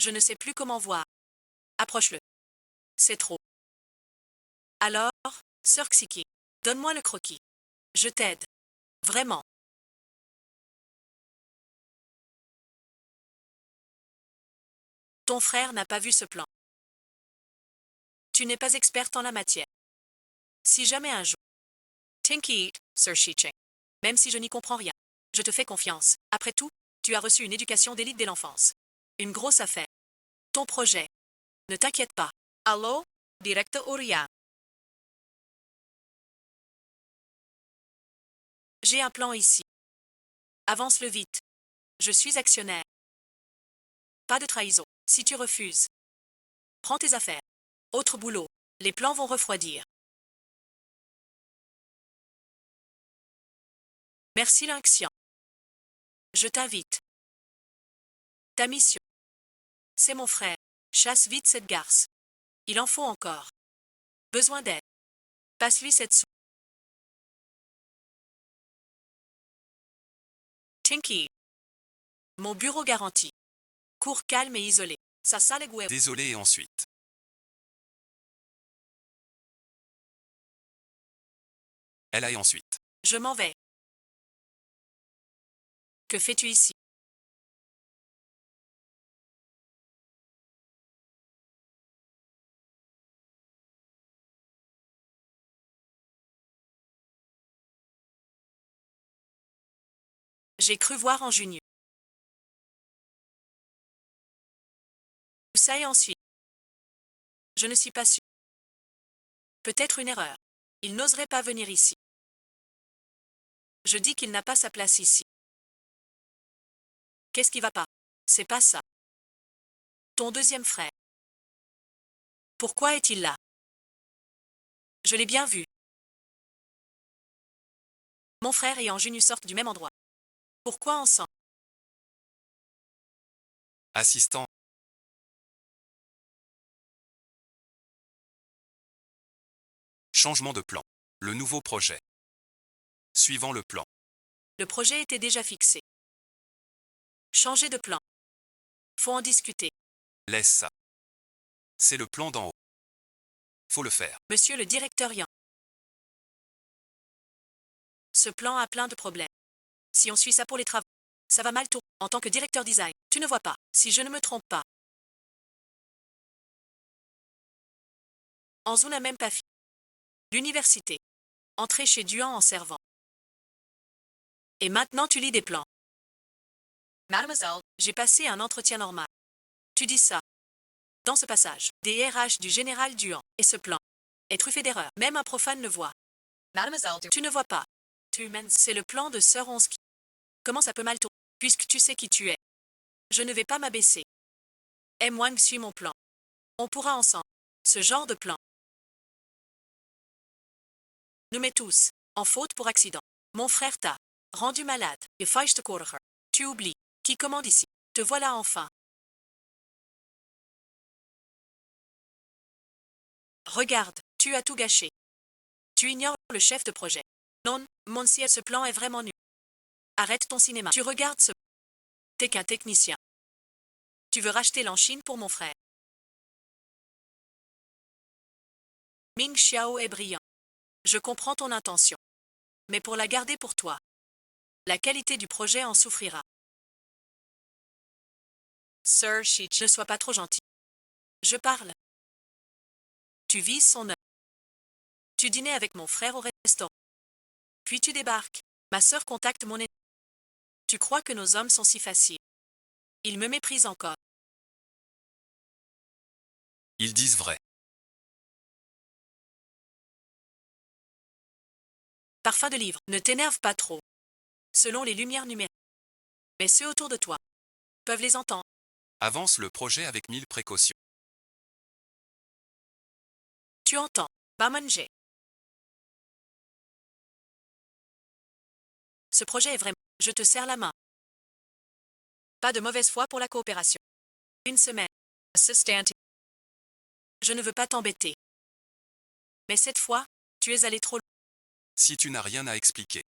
Je ne sais plus comment voir. Approche-le. C'est trop. Alors, sœur Xiki, donne-moi le croquis. Je t'aide. Vraiment. Ton frère n'a pas vu ce plan. Tu n'es pas experte en la matière. Si jamais un jour. Tinky, Sir Shicheng. Même si je n'y comprends rien. Je te fais confiance. Après tout, tu as reçu une éducation d'élite dès l'enfance. Une grosse affaire. Ton projet. Ne t'inquiète pas. Allô, directeur Oria. J'ai un plan ici. Avance-le vite. Je suis actionnaire. Pas de trahison. Si tu refuses, prends tes affaires. Autre boulot. Les plans vont refroidir. Merci Lynxian. Je t'invite. Ta mission. C'est mon frère. Chasse vite cette garce. Il en faut encore. Besoin d'aide. Passe-lui cette soupe. Tinky. Mon bureau garanti. Cours calme et isolé. Ça sale et guerre. Désolé et ensuite. Elle a et ensuite. Je m'en vais. Que fais-tu ici? J'ai cru voir en junior. Ça et ensuite. Je ne suis pas sûre. Peut-être une erreur. Il n'oserait pas venir ici. Je dis qu'il n'a pas sa place ici. Qu'est-ce qui va pas? C'est pas ça. Ton deuxième frère. Pourquoi est-il là? Je l'ai bien vu. Mon frère et Anjunu sortent du même endroit. Pourquoi ensemble? Assistant. Changement de plan. Le nouveau projet. Suivant le plan. Le projet était déjà fixé. Changer de plan. Faut en discuter. Laisse ça. C'est le plan d'en haut. Faut le faire. Monsieur le directeur Yang. Ce plan a plein de problèmes. Si on suit ça pour les travaux, ça va mal tourner. En tant que directeur design, tu ne vois pas, si je ne me trompe pas. Anzu n'a même pas fini. L'université. Entrer chez Duan en servant. Et maintenant tu lis des plans. Mademoiselle, J'ai passé un entretien normal. Tu dis ça. Dans ce passage, des RH du général Duan. Et ce plan est truffé d'erreurs. Même un profane le voit. Mademoiselle, Tu ne vois pas. C'est le plan de Sir Onski. Comment ça peut mal tourner, puisque tu sais qui tu es? Je ne vais pas m'abaisser. M. Wang suit mon plan. On pourra ensemble Ce genre de plan nous met tous en faute pour accident. Mon frère t'a rendu malade. Je fâche corriger. Tu oublies. Qui commande ici? Te voilà enfin. Regarde, tu as tout gâché. Tu ignores le chef de projet. Non, mon ciel, ce plan est vraiment nul. Arrête ton cinéma. Tu regardes ce... T'es qu'un technicien. Tu veux racheter l'Enchine pour mon frère. Ming Xiao est brillant. Je comprends ton intention. Mais pour la garder pour toi, la qualité du projet en souffrira. Sir Shich, ne sois pas trop gentil. Je parle. Tu vises son œil. Tu dînais avec mon frère au restaurant. Puis tu débarques. Ma sœur contacte mon ennemi. Tu crois que nos hommes sont si faciles. Ils me méprisent encore. Ils disent vrai. Parfum de livre, ne t'énerve pas trop. Selon les lumières numériques. Mais ceux autour de toi peuvent les entendre. Avance le projet avec 1000 précautions. Tu entends. Pas manger. Ce projet est vraiment. Je te serre la main. Pas de mauvaise foi pour la coopération. Une semaine. Assistant. Je ne veux pas t'embêter. Mais cette fois, tu es allé trop loin. Si tu n'as rien à expliquer,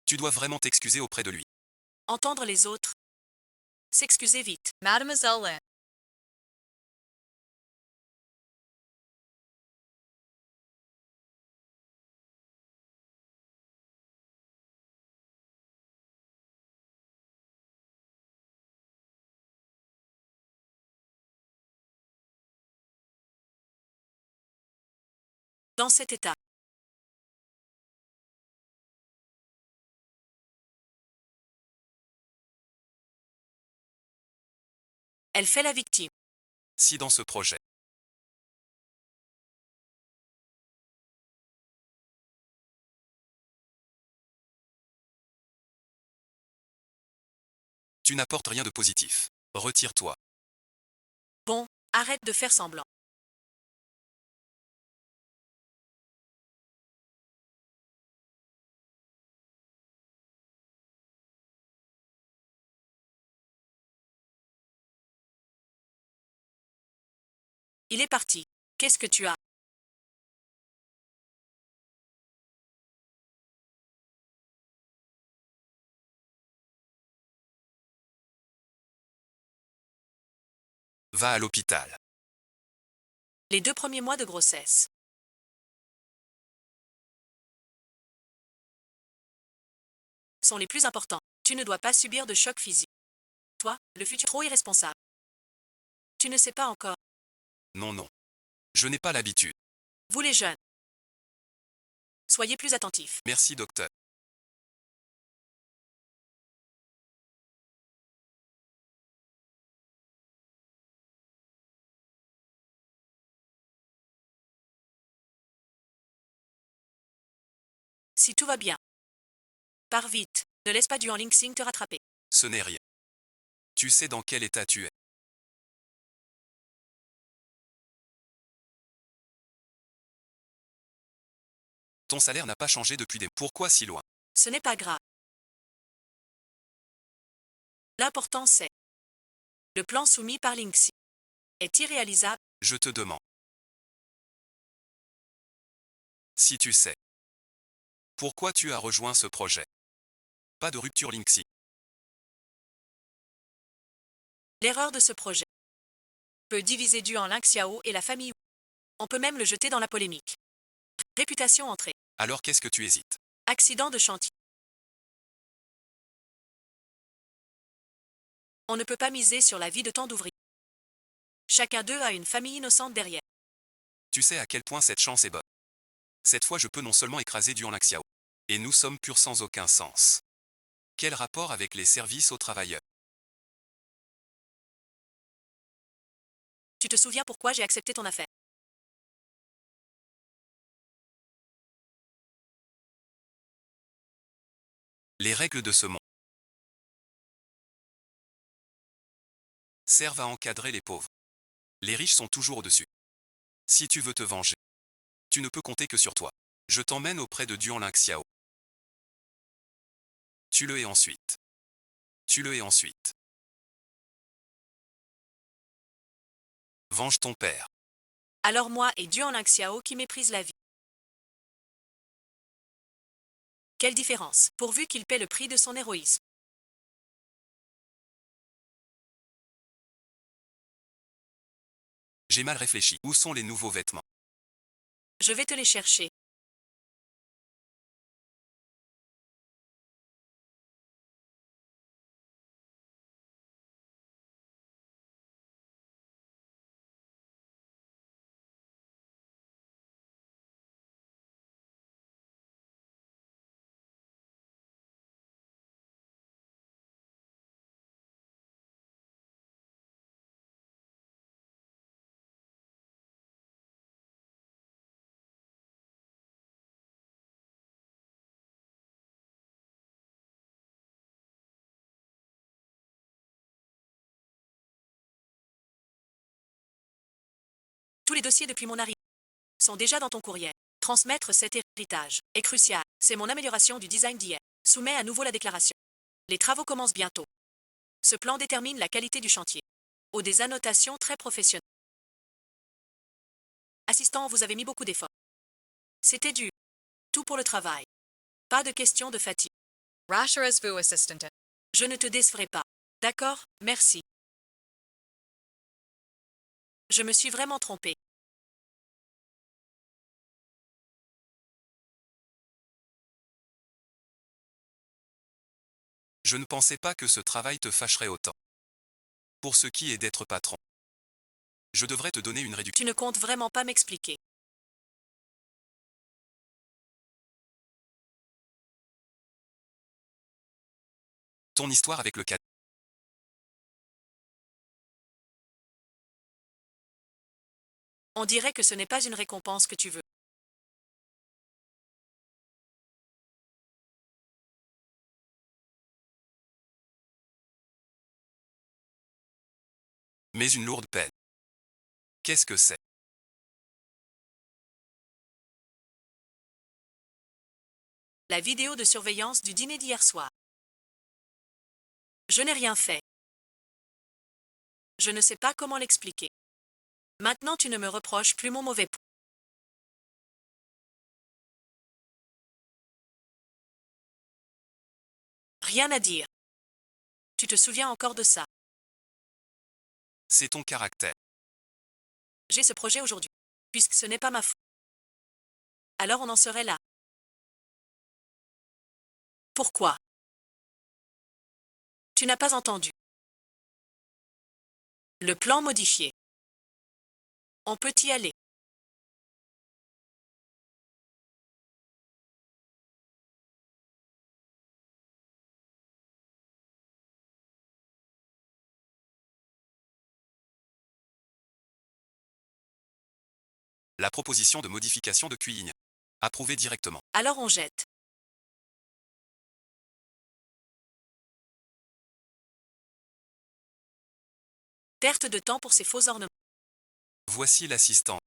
tu dois vraiment t'excuser auprès de lui. Entendre les autres. S'excuser vite. Mademoiselle Lin. Dans cet état. Elle fait la victime. Si dans ce projet, tu n'apportes rien de positif, retire-toi. Bon, arrête de faire semblant. Il est parti. Qu'est-ce que tu as? Va à l'hôpital. Les 2 premiers mois de grossesse. Sont les plus importants. Tu ne dois pas subir de choc physique. Toi, le futur trop irresponsable. Tu ne sais pas encore. Non, non. Je n'ai pas l'habitude. Vous les jeunes. Soyez plus attentifs. Merci docteur. Si tout va bien. Pars vite. Ne laisse pas du en Linksing te rattraper. Ce n'est rien. Tu sais dans quel état tu es. Ton salaire n'a pas changé depuis des... Pourquoi si loin? Ce n'est pas grave. L'important c'est. Le plan soumis par Linksy est irréalisable. Je te demande. Si tu sais. Pourquoi tu as rejoint ce projet? Pas de rupture Linksy. L'erreur de ce projet peut diviser Duan Linxiao et la famille. On peut même le jeter dans la polémique. Réputation entrée. Alors qu'est-ce que tu hésites? Accident de chantier. On ne peut pas miser sur la vie de tant d'ouvriers. Chacun d'eux a une famille innocente derrière. Tu sais à quel point cette chance est bonne. Cette fois je peux non seulement écraser Duan Laxiao. Et nous sommes purs sans aucun sens. Quel rapport avec les services aux travailleurs? Tu te souviens pourquoi j'ai accepté ton affaire? Les règles de ce monde servent à encadrer les pauvres. Les riches sont toujours au-dessus. Si tu veux te venger, tu ne peux compter que sur toi. Je t'emmène auprès de Duan Xiao. Tue-le et ensuite. Tue-le et ensuite. Venge ton père. Alors moi et Duan Xiao qui méprise la vie. Quelle différence, pourvu qu'il paie le prix de son héroïsme. J'ai mal réfléchi. Où sont les nouveaux vêtements? Je vais te les chercher. Tous les dossiers depuis mon arrivée sont déjà dans ton courriel. Transmettre cet héritage est crucial. C'est mon amélioration du design d'hier. Soumets à nouveau la déclaration. Les travaux commencent bientôt. Ce plan détermine la qualité du chantier. Ou des annotations très professionnelles. Assistant, vous avez mis beaucoup d'efforts. C'était dur. Tout pour le travail. Pas de question de fatigue. Rasharas Vu Assistant. Je ne te décevrai pas. D'accord, merci. Je me suis vraiment trompée. Je ne pensais pas que ce travail te fâcherait autant. Pour ce qui est d'être patron, je devrais te donner une réduction. Tu ne comptes vraiment pas m'expliquer. Ton histoire avec le cadet. On dirait que ce n'est pas une récompense que tu veux. Mais une lourde peine. Qu'est-ce que c'est? La vidéo de surveillance du dîner d'hier soir. Je n'ai rien fait. Je ne sais pas comment l'expliquer. Maintenant tu ne me reproches plus mon mauvais point. Rien à dire. Tu te souviens encore de ça. C'est ton caractère. J'ai ce projet aujourd'hui. Puisque ce n'est pas ma faute. Alors on en serait là. Pourquoi? Tu n'as pas entendu. Le plan modifié. On peut y aller. La proposition de modification de Cuigne. Approuvée directement. Alors on jette. Perte de temps pour ces faux ornements. Voici l'assistant.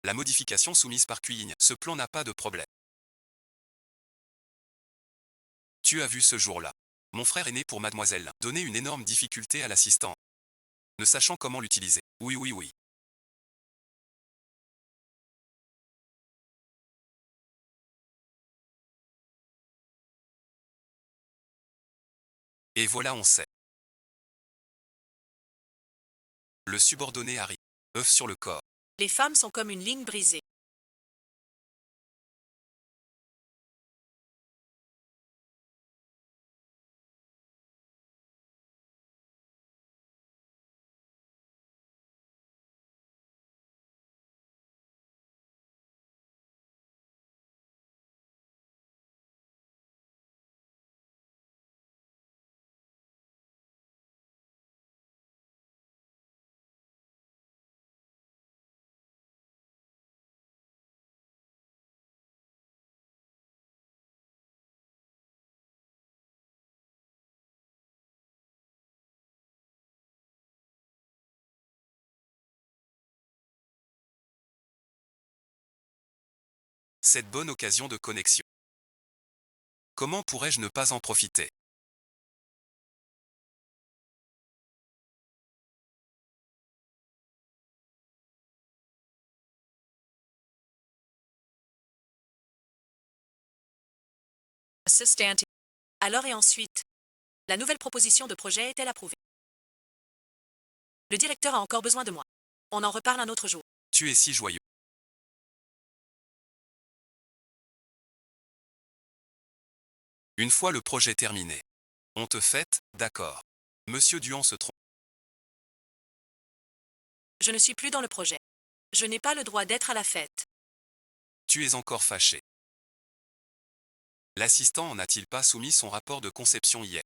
La modification soumise par Cuigne. Ce plan n'a pas de problème. Tu as vu ce jour-là. Mon frère aîné pour mademoiselle donner une énorme difficulté à l'assistant. Ne sachant comment l'utiliser. Oui, oui, oui. Et voilà, on sait. Le subordonné arrive. œuf sur le corps. Les femmes sont comme une ligne brisée. Cette bonne occasion de connexion. Comment pourrais-je ne pas en profiter? Assistant. Alors et ensuite? La nouvelle proposition de projet est-elle approuvée? Le directeur a encore besoin de moi. On en reparle un autre jour. Tu es si joyeux. Une fois le projet terminé. On te fête, d'accord. Monsieur Duhan se trompe. Je ne suis plus dans le projet. Je n'ai pas le droit d'être à la fête. Tu es encore fâché. L'assistant en a-t-il pas soumis son rapport de conception hier?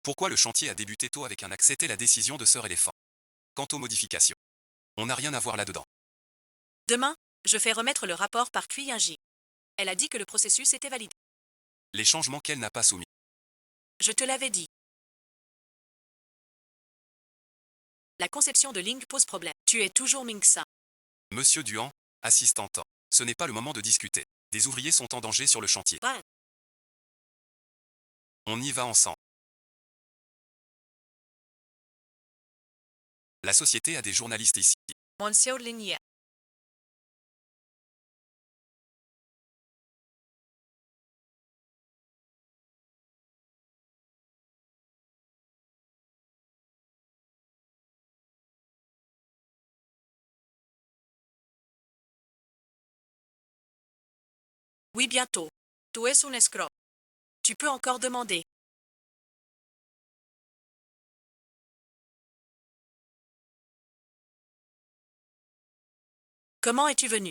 Pourquoi le chantier a débuté tôt avec un acte? C'était la décision de Sœur Éléphant. Quant aux modifications, on n'a rien à voir là-dedans. Demain, je fais remettre le rapport par J. Elle a dit que le processus était valide. Les changements qu'elle n'a pas soumis. Je te l'avais dit. La conception de Ling pose problème. Tu es toujours Mingsa. Monsieur Duhan, assistant. Ce n'est pas le moment de discuter. Des ouvriers sont en danger sur le chantier. Ouais. On y va ensemble. La société a des journalistes ici. Monsieur Lignier. Oui, bientôt. Tu es un escroc. Tu peux encore demander. Comment es-tu venu?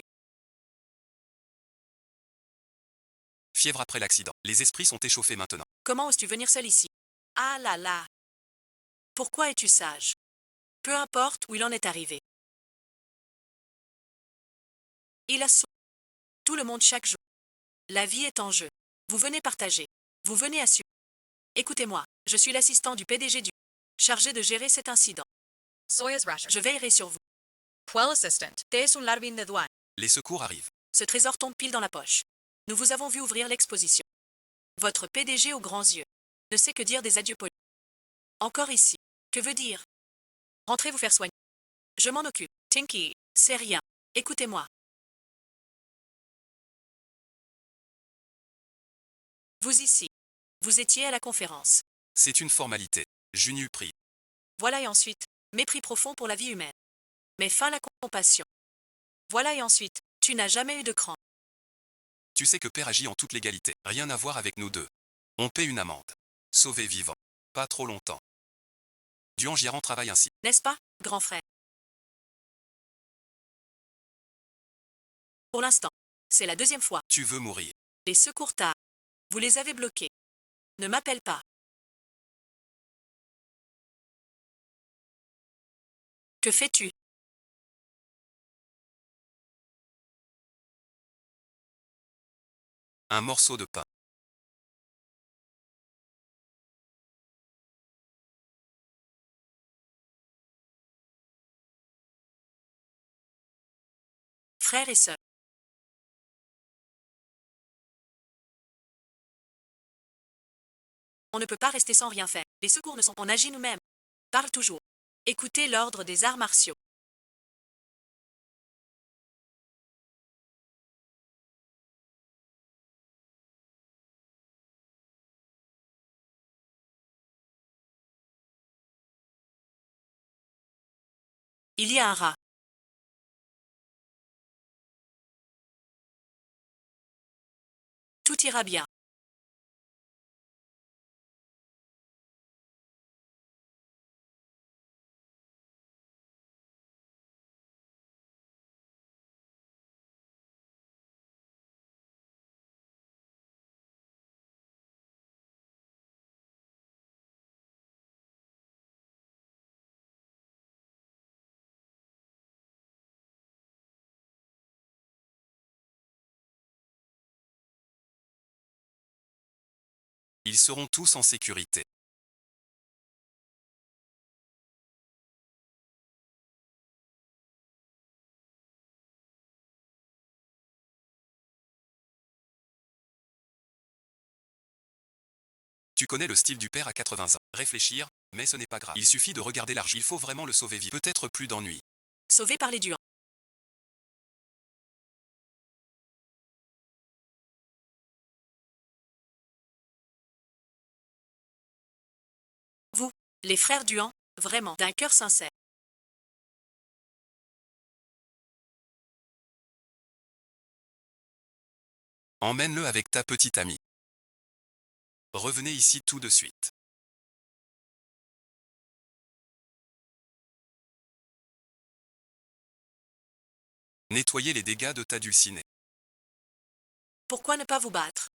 Fièvre après l'accident. Les esprits sont échauffés maintenant. Comment oses-tu venir seul ici? Ah là là. Pourquoi es-tu sage? Peu importe où il en est arrivé. Il a tout le monde chaque jour. La vie est en jeu. Vous venez partager. Vous venez assumer. Écoutez-moi, je suis l'assistant du PDG du chargé de gérer cet incident. Soyez Rasher. Je veillerai sur vous. Quel assistant. T'es un larbin de douane. Les secours arrivent. Ce trésor tombe pile dans la poche. Nous vous avons vu ouvrir l'exposition. Votre PDG aux grands yeux ne sait que dire des adieux polis. Encore ici. Que veut dire? Rentrez vous faire soigner. Je m'en occupe. Tinky. C'est rien. Écoutez-moi. Vous ici. Vous étiez à la conférence. C'est une formalité. J'eus pris. Voilà et ensuite, mépris profond pour la vie humaine. Mais fin la compassion. Voilà et ensuite, tu n'as jamais eu de cran. Tu sais que Père agit en toute légalité. Rien à voir avec nous deux. On paie une amende. Sauvé vivant. Pas trop longtemps. Duhan Giaran travaille ainsi. N'est-ce pas, grand frère? Pour l'instant, c'est la deuxième fois. Tu veux mourir. Les secours tard. Vous les avez bloqués. Ne m'appelle pas. Que fais-tu? Un morceau de pain. Frères et sœurs. On ne peut pas rester sans rien faire. Les secours ne sont... On agit nous-mêmes. Parle toujours. Écoutez l'ordre des arts martiaux. Il y a un rat. Tout ira bien. Ils seront tous en sécurité. Tu connais le style du père à 80 ans. Réfléchir, mais ce n'est pas grave. Il suffit de regarder l'argent. Il faut vraiment le sauver vite. Peut-être plus d'ennui. Sauvé par les duans. Vous, les frères Duan, vraiment, d'un cœur sincère. Emmène-le avec ta petite amie. Revenez ici tout de suite. Nettoyez les dégâts de ta dulcinée. Pourquoi ne pas vous battre?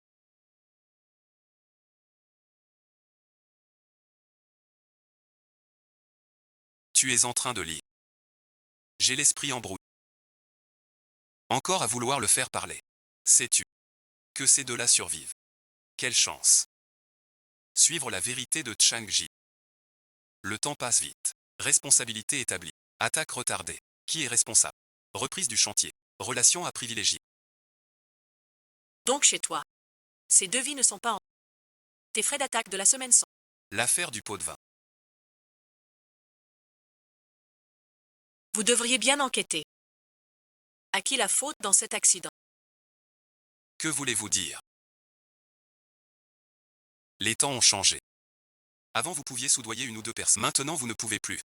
Tu es en train de lire. J'ai l'esprit embrouillé. Encore à vouloir le faire parler. Sais-tu que ces deux-là survivent? Quelle chance! Suivre la vérité de Chang-Ji. Le temps passe vite. Responsabilité établie. Attaque retardée. Qui est responsable? Reprise du chantier. Relation à privilégier. Donc chez toi. Ces deux vies ne sont pas en... Tes frais d'attaque de la semaine sont... L'affaire du pot de vin. Vous devriez bien enquêter. À qui la faute dans cet accident? Que voulez-vous dire? Les temps ont changé. Avant vous pouviez soudoyer une ou deux personnes. Maintenant vous ne pouvez plus.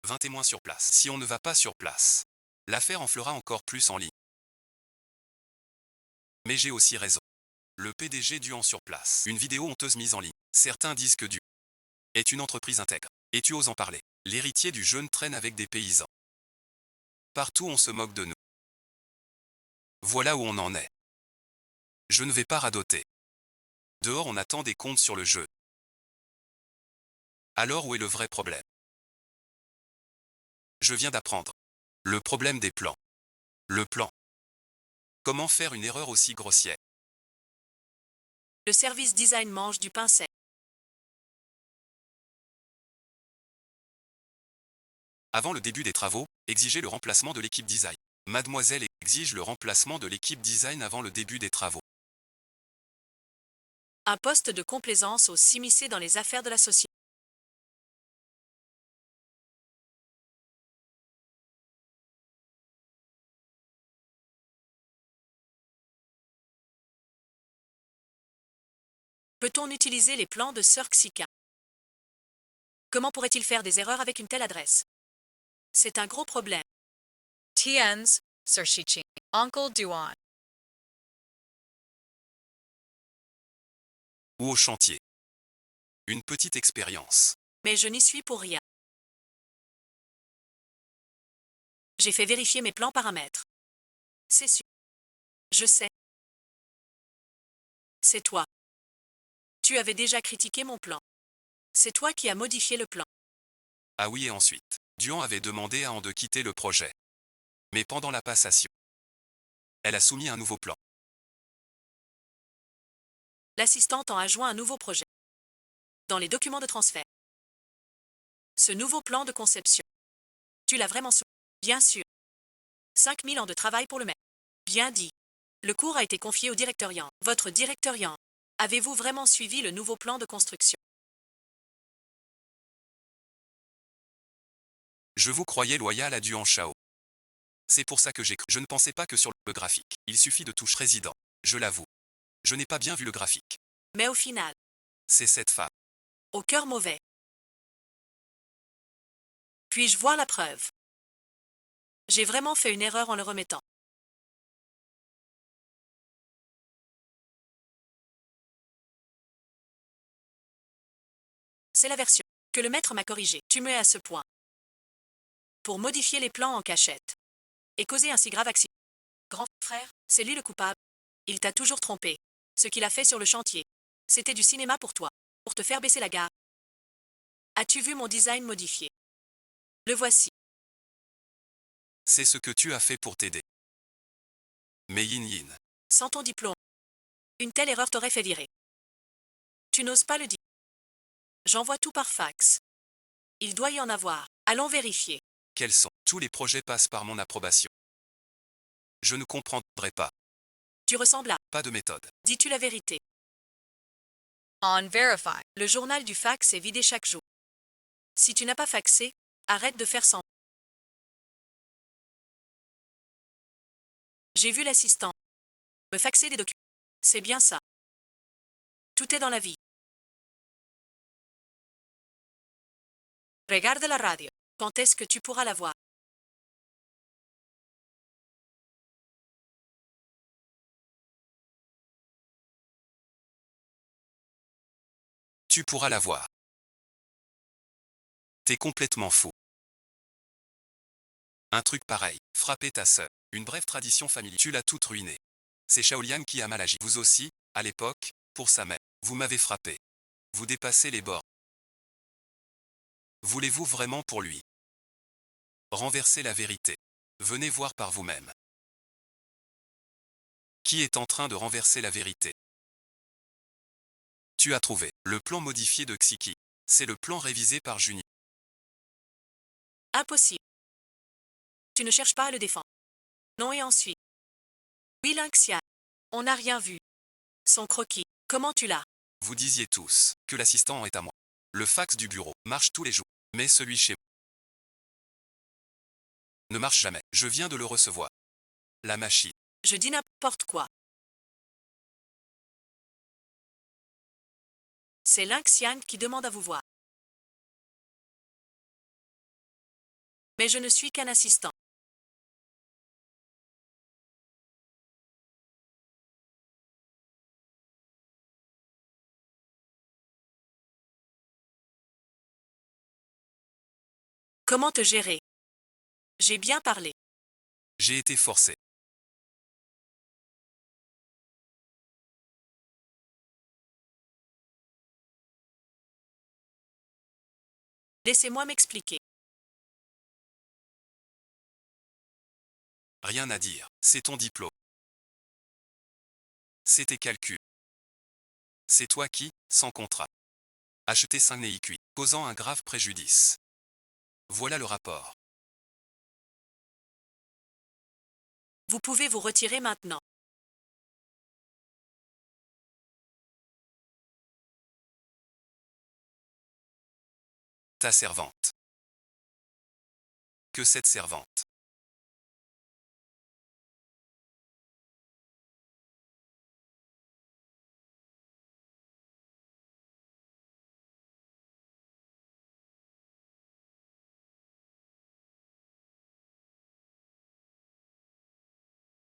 20 témoins sur place. Si on ne va pas sur place, l'affaire enflera encore plus en ligne. Mais j'ai aussi raison. Le PDG Duan sur place. Une vidéo honteuse mise en ligne. Certains disent que Duan est une entreprise intègre. Et tu oses en parler. L'héritier du jeune traîne avec des paysans. Partout on se moque de nous. Voilà où on en est. Je ne vais pas radoter. Dehors on attend des comptes sur le jeu. Alors où est le vrai problème? Je viens d'apprendre. Le problème des plans. Le plan. Comment faire une erreur aussi grossière? Le service design mange du pain sec. Avant le début des travaux, exigez le remplacement de l'équipe design. Mademoiselle exige le remplacement de l'équipe design avant le début des travaux. Un poste de complaisance au s'immiscer dans les affaires de la société. Peut-on utiliser les plans de Sir Xika? Comment pourrait-il faire des erreurs avec une telle adresse? C'est un gros problème. Tien's, Sir Shiqing, Uncle Duan. Ou au chantier. Une petite expérience. Mais je n'y suis pour rien. J'ai fait vérifier mes plans paramètres. C'est sûr. Je sais. C'est toi. Tu avais déjà critiqué mon plan. C'est toi qui as modifié le plan. Ah oui, et ensuite, Duan avait demandé à An de quitter le projet. Mais pendant la passation, elle a soumis un nouveau plan. L'assistante en a joint un nouveau projet. Dans les documents de transfert. Ce nouveau plan de conception. Tu l'as vraiment soumis? Bien sûr. 5000 ans de travail pour le mettre. Bien dit. Le cours a été confié au directeur Yang. Votre directeur Yang. Avez-vous vraiment suivi le nouveau plan de construction? Je vous croyais loyal à Duan Shao. C'est pour ça que j'ai cru. Je ne pensais pas que sur le graphique, il suffit de toucher président. Je l'avoue. Je n'ai pas bien vu le graphique. Mais au final, C'est cette femme. au cœur mauvais. Puis-je voir la preuve? J'ai vraiment fait une erreur en le remettant. C'est la version que le maître m'a corrigée. Tu me es à ce point. Pour modifier les plans en cachette. Et causer un si grave accident. Grand frère, c'est lui le coupable. Il t'a toujours trompé. Ce qu'il a fait sur le chantier. C'était du cinéma pour toi. Pour te faire baisser la garde. As-tu vu mon design modifié? Le voici. C'est ce que tu as fait pour t'aider. Mais Yin Yin. Sans ton diplôme. Une telle erreur t'aurait fait virer. Tu n'oses pas le dire. J'envoie tout par fax. Il doit y en avoir. Allons vérifier. Quels sont? Tous les projets passent par mon approbation. Je ne comprendrai pas. Tu ressembles à... Pas de méthode. Dis-tu la vérité? On verify. Le journal du fax est vidé chaque jour. Si tu n'as pas faxé, arrête de faire semblant. J'ai vu l'assistant me faxer des documents. C'est bien ça. Tout est dans la vie. Regarde la radio. Quand est-ce que tu pourras la voir? Tu pourras la voir. T'es complètement fou. Un truc pareil, frapper ta sœur. Une brève tradition familiale. Tu l'as toute ruinée. C'est Shaolian qui a mal agi. Vous aussi, à l'époque, pour sa mère. Vous m'avez frappé. Vous dépassez les bords. Voulez-vous vraiment pour lui renverser la vérité? Venez voir par vous-même. Qui est en train de renverser la vérité? Tu as trouvé le plan modifié de Xiki. C'est le plan révisé par Juni. Impossible. Tu ne cherches pas à le défendre. Non et ensuite. Oui, Lynxia. On n'a rien vu. Son croquis. Comment tu l'as? Vous disiez tous que l'assistant est à moi. Le fax du bureau marche tous les jours, mais celui chez moi ne marche jamais. Je viens de le recevoir. La machine. Je dis n'importe quoi. C'est Lynxian qui demande à vous voir. Mais je ne suis qu'un assistant. Comment te gérer? J'ai bien parlé. J'ai été forcé. Laissez-moi m'expliquer. Rien à dire. C'est ton diplôme. C'est tes calculs. C'est toi qui, sans contrat, acheté 5 NEIQI, causant un grave préjudice. Voilà le rapport. Vous pouvez vous retirer maintenant. Ta servante. Que cette servante.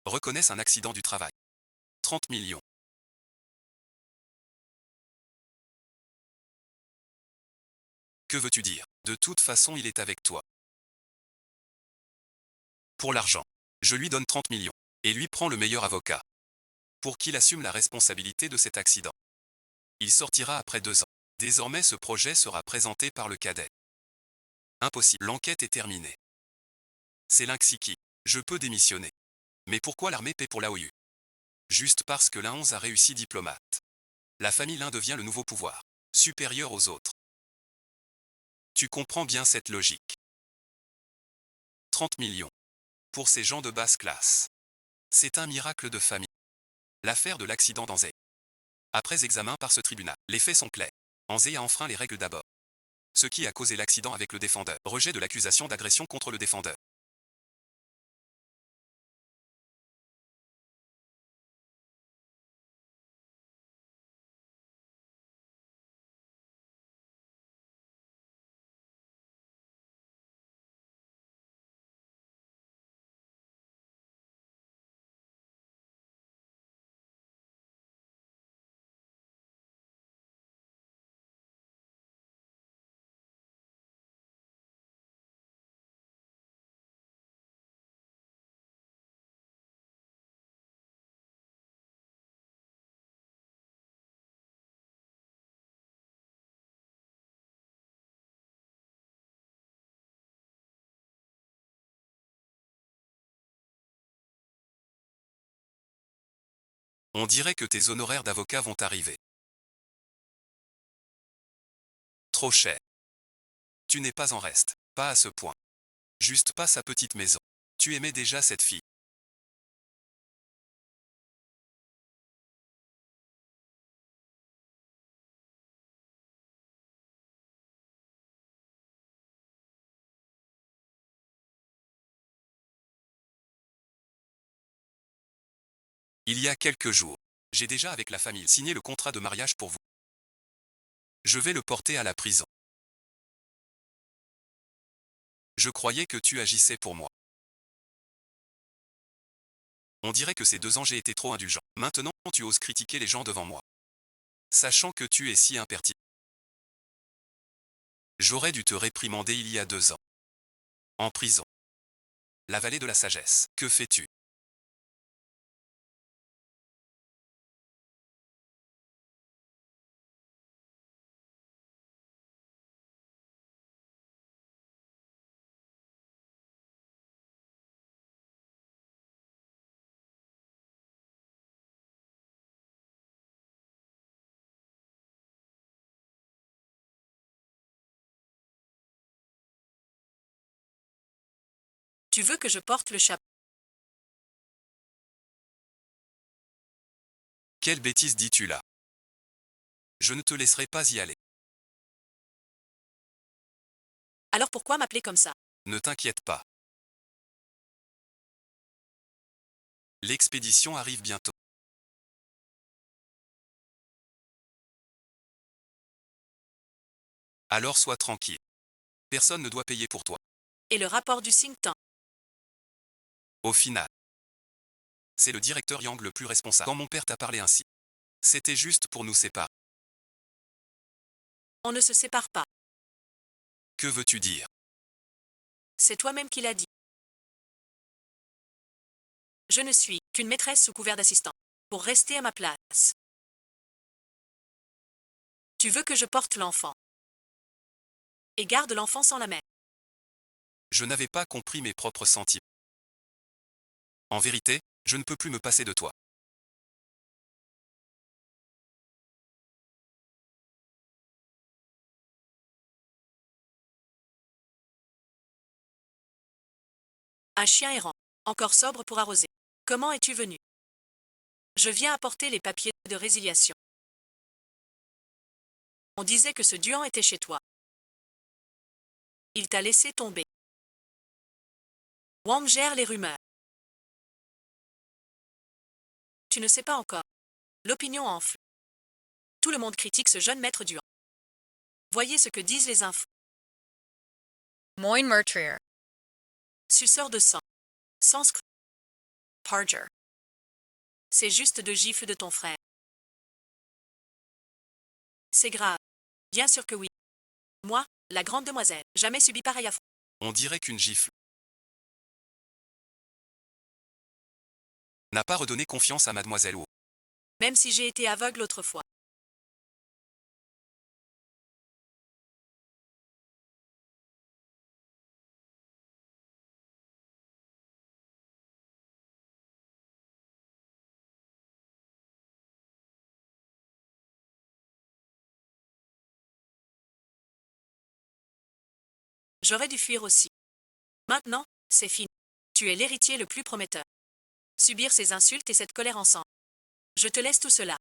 Reconnaissent un accident du travail. 30 millions. Que veux-tu dire? De toute façon, il est avec toi. Pour l'argent. Je lui donne 30 millions. Et lui prend le meilleur avocat. Pour qu'il assume la responsabilité de cet accident. Il sortira après 2 ans. Désormais, ce projet sera présenté par le cadet. Impossible. L'enquête est terminée. C'est Lynxiki. Je peux démissionner. Mais pourquoi l'armée paie pour la OU? Juste parce que l'un 11 a réussi diplomate. La famille Lin devient le nouveau pouvoir, supérieur aux autres. Tu comprends bien cette logique. 30 millions. Pour ces gens de basse classe. C'est un miracle de famille. L'affaire de l'accident d'Anzé. Après examen par ce tribunal, les faits sont clairs. Anzé a enfreint les règles d'abord. Ce qui a causé l'accident avec le défendeur. Rejet de l'accusation d'agression contre le défendeur. On dirait que tes honoraires d'avocat vont arriver. Trop cher. Tu n'es pas en reste, pas à ce point. Juste pas sa petite maison. Tu aimais déjà cette fille. Il y a quelques jours, j'ai déjà avec la famille signé le contrat de mariage pour vous. Je vais le porter à la prison. Je croyais que tu agissais pour moi. On dirait que ces 2 ans j'ai été trop indulgent. Maintenant, tu oses critiquer les gens devant moi. Sachant que tu es si impertinent. J'aurais dû te réprimander il y a 2 ans. En prison. La vallée de la sagesse. Que fais-tu? Tu veux que je porte le chapeau? Quelle bêtise dis-tu là? Je ne te laisserai pas y aller. Alors pourquoi m'appeler comme ça? Ne t'inquiète pas. L'expédition arrive bientôt. Alors sois tranquille. Personne ne doit payer pour toi. Et le rapport du think tank? Au final, c'est le directeur Yang le plus responsable. Quand mon père t'a parlé ainsi, c'était juste pour nous séparer. On ne se sépare pas. Que veux-tu dire? C'est toi-même qui l'as dit. Je ne suis qu'une maîtresse sous couvert d'assistant. Pour rester à ma place. Tu veux que je porte l'enfant. Et garde l'enfant sans la mère. Je n'avais pas compris mes propres sentiments. En vérité, je ne peux plus me passer de toi. Un chien errant. Encore sobre pour arroser. Comment es-tu venu? Je viens apporter les papiers de résiliation. On disait que ce Duan était chez toi. Il t'a laissé tomber. Wang gère les rumeurs. Tu ne sais pas encore. L'opinion enfle. Tout le monde critique ce jeune maître Duan. Voyez ce que disent les infos. Moin Mertrier. Suceur de sang. Sans scrupule. Parger. C'est juste 2 gifles de ton frère. C'est grave. Bien sûr que oui. Moi, la grande demoiselle, jamais subi pareil affront. On dirait qu'une gifle n'a pas redonné confiance à mademoiselle Wu. Même si j'ai été aveugle autrefois. J'aurais dû fuir aussi. Maintenant, c'est fini. Tu es l'héritier le plus prometteur. Subir ces insultes et cette colère ensemble. Je te laisse tout cela.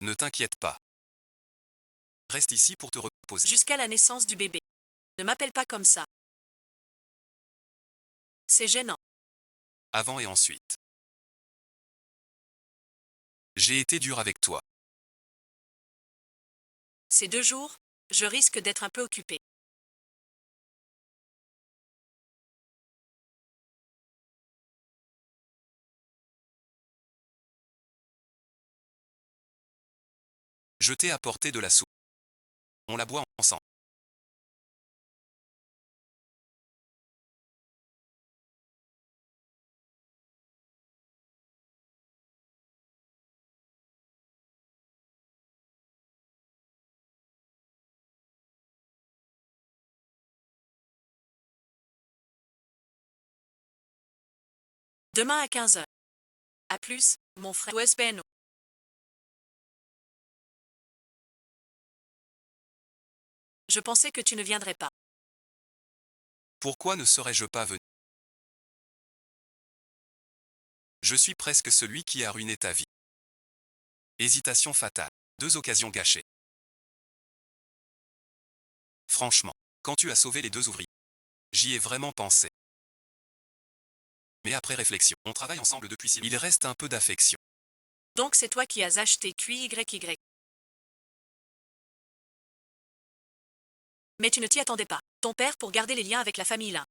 Ne t'inquiète pas. Reste ici pour te reposer. Jusqu'à la naissance du bébé. Ne m'appelle pas comme ça. C'est gênant. Avant et ensuite. J'ai été dur avec toi. Ces 2 jours, je risque d'être un peu occupé. Je t'ai apporté de la soupe. On la boit ensemble. Demain à 15 heures. À plus, mon frère Westbeno. Je pensais que tu ne viendrais pas. Pourquoi ne serais-je pas venu? Je suis presque celui qui a ruiné ta vie. Hésitation fatale. 2 occasions gâchées. Franchement, quand tu as sauvé les 2 ouvriers, j'y ai vraiment pensé. Mais après réflexion, on travaille ensemble depuis si. Il reste un peu d'affection. Donc c'est toi qui as acheté QYY. Mais tu ne t'y attendais pas. Ton père, pour garder les liens avec la famille là,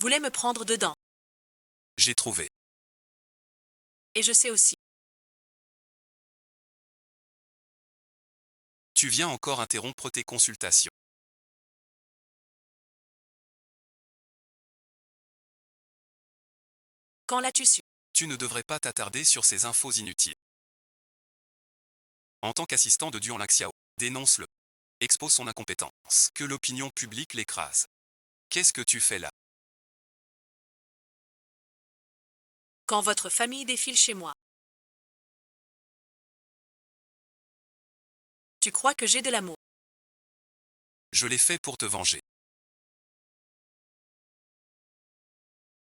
voulait me prendre dedans. J'ai trouvé. Et je sais aussi. Tu viens encore interrompre tes consultations. Quand l'as-tu su? Tu ne devrais pas t'attarder sur ces infos inutiles. En tant qu'assistant de Duan Laxiao, dénonce-le. Expose son incompétence. Que l'opinion publique l'écrase. Qu'est-ce que tu fais là? Quand votre famille défile chez moi. Tu crois que j'ai de l'amour? Je l'ai fait pour te venger.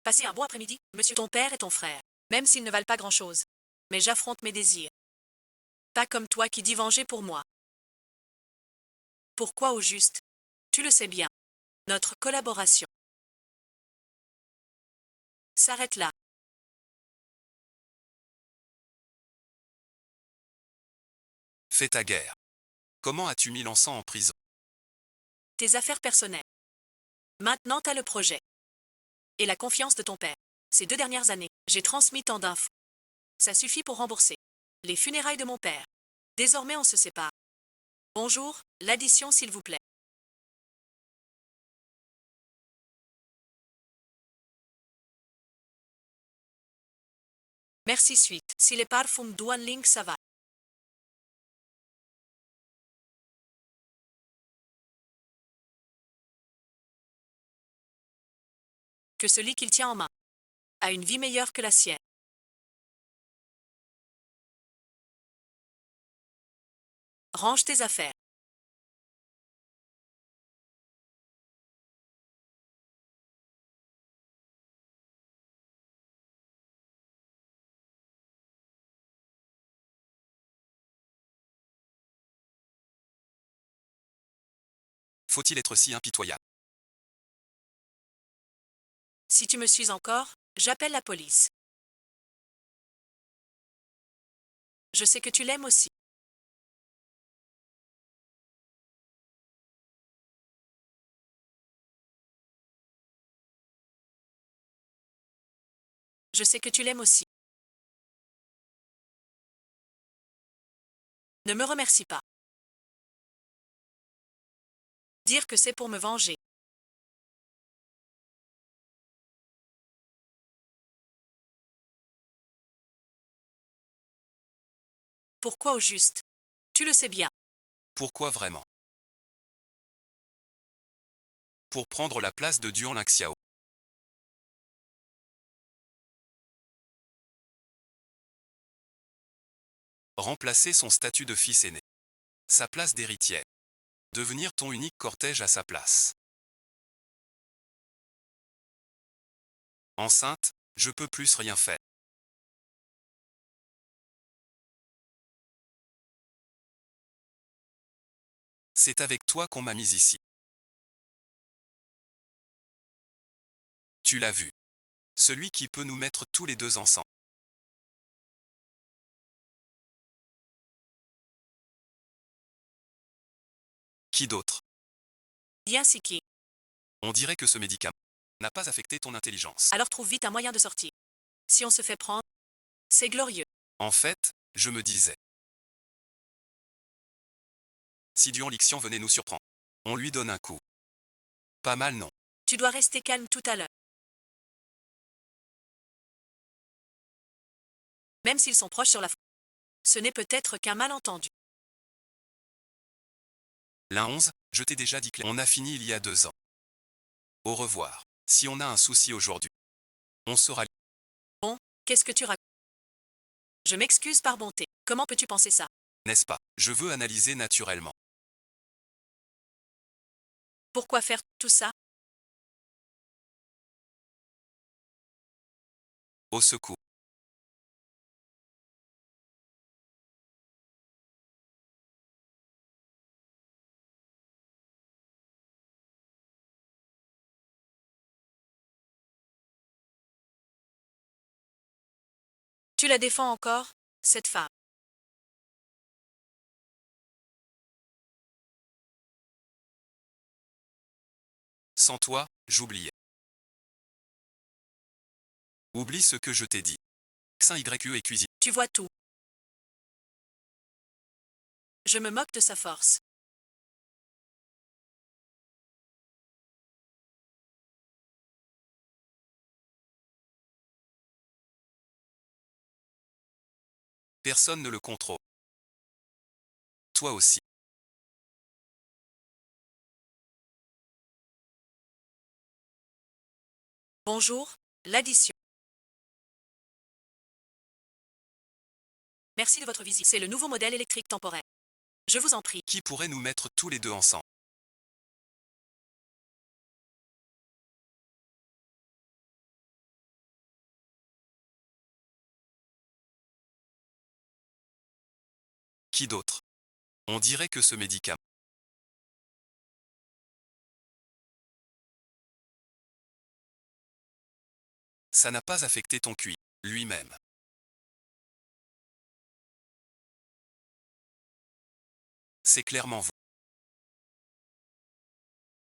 Passez un bon après-midi, monsieur ton père et ton frère, même s'ils ne valent pas grand-chose. Mais j'affronte mes désirs. Pas comme toi qui dis venger pour moi. Pourquoi au juste? Tu le sais bien. Notre collaboration s'arrête là. Fais ta guerre. Comment as-tu mis l'encens en prison? Tes affaires personnelles. Maintenant t'as le projet. Et la confiance de ton père. Ces 2 dernières années, j'ai transmis tant d'infos. Ça suffit pour rembourser les funérailles de mon père. Désormais on se sépare. Bonjour, l'addition s'il vous plaît. Merci suite. Si les parfums Duan Ling ça va. Que celui qu'il tient en main a une vie meilleure que la sienne. Range tes affaires. Faut-il être si impitoyable? Si tu me suis encore, j'appelle la police. Je sais que tu l'aimes aussi. Je sais que tu l'aimes aussi. Ne me remercie pas. Dire que c'est pour me venger. Pourquoi au juste? Tu le sais bien. Pourquoi vraiment? Pour prendre la place de Duan Laxiao. Remplacer son statut de fils aîné. Sa place d'héritier. Devenir ton unique cortège à sa place. Enceinte, je peux plus rien faire. C'est avec toi qu'on m'a mis ici. Tu l'as vu. Celui qui peut nous mettre tous les 2 ensemble. Qui d'autre? Bien si qui. On dirait que ce médicament n'a pas affecté ton intelligence. Alors trouve vite un moyen de sortir. Si on se fait prendre, c'est glorieux. En fait, je me disais. Si Duan Lixian venait nous surprendre, on lui donne un coup. Pas mal non? Tu dois rester calme tout à l'heure. Même s'ils sont proches sur la ce n'est peut-être qu'un malentendu. L'un 11, je t'ai déjà dit que on a fini il y a 2 ans. Au revoir. Si on a un souci aujourd'hui, on sera. Bon, qu'est-ce que tu racontes? Je m'excuse par bonté. Comment peux-tu penser ça? N'est-ce pas? Je veux analyser naturellement. Pourquoi faire tout ça? Au secours. Tu la défends encore, cette femme. Sans toi, j'oubliais. Oublie ce que je t'ai dit. X1 YQ et cuisine. Tu vois tout. Je me moque de sa force. Personne ne le contrôle. Toi aussi. Bonjour, l'addition. Merci de votre visite. C'est le nouveau modèle électrique temporaire. Je vous en prie. Qui pourrait nous mettre tous les deux ensemble? Qui d'autre? On dirait que ce médicament. Ça n'a pas affecté ton QI, lui-même. C'est clairement vous.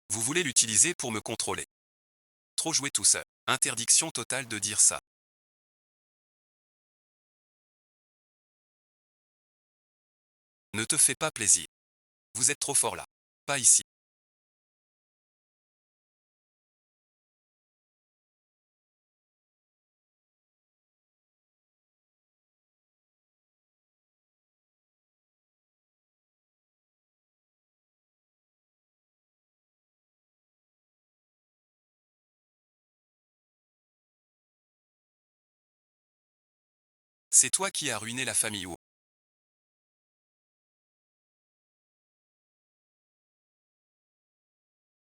Vous voulez l'utiliser pour me contrôler. Trop jouer tout seul. Interdiction totale de dire ça. Ne te fais pas plaisir. Vous êtes trop fort là. Pas ici. C'est toi qui as ruiné la famille Wu.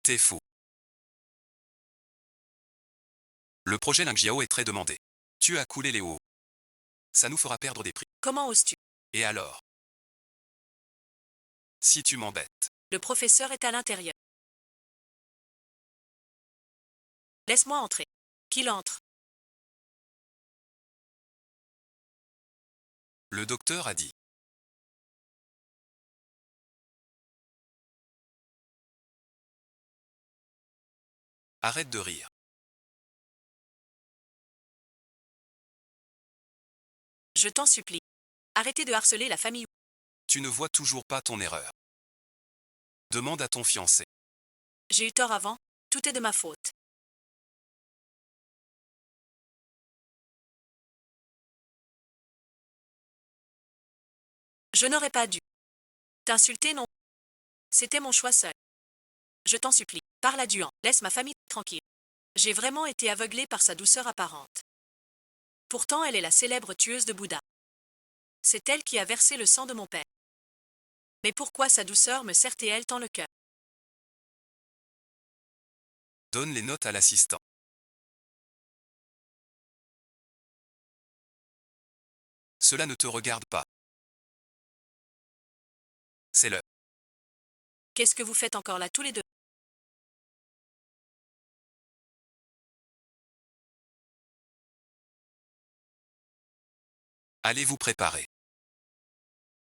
T'es fou. Le projet Lingjiao est très demandé. Tu as coulé les Wu. Ça nous fera perdre des prix. Comment oses-tu? Et alors? Si tu m'embêtes. Le professeur est à l'intérieur. Laisse-moi entrer. Qu'il entre. Le docteur a dit. Arrête de rire. Je t'en supplie. Arrêtez de harceler la famille. Tu ne vois toujours pas ton erreur. Demande à ton fiancé. J'ai eu tort avant, tout est de ma faute. Je n'aurais pas dû. T'insulter non. C'était mon choix seul. Je t'en supplie, parle à Duan, laisse ma famille tranquille. J'ai vraiment été aveuglée par sa douceur apparente. Pourtant elle est la célèbre tueuse de Bouddha. C'est elle qui a versé le sang de mon père. Mais pourquoi sa douceur me serrait-elle tant le cœur? Donne les notes à l'assistant. Cela ne te regarde pas. C'est le. Qu'est-ce que vous faites encore là tous les deux? Allez vous préparer.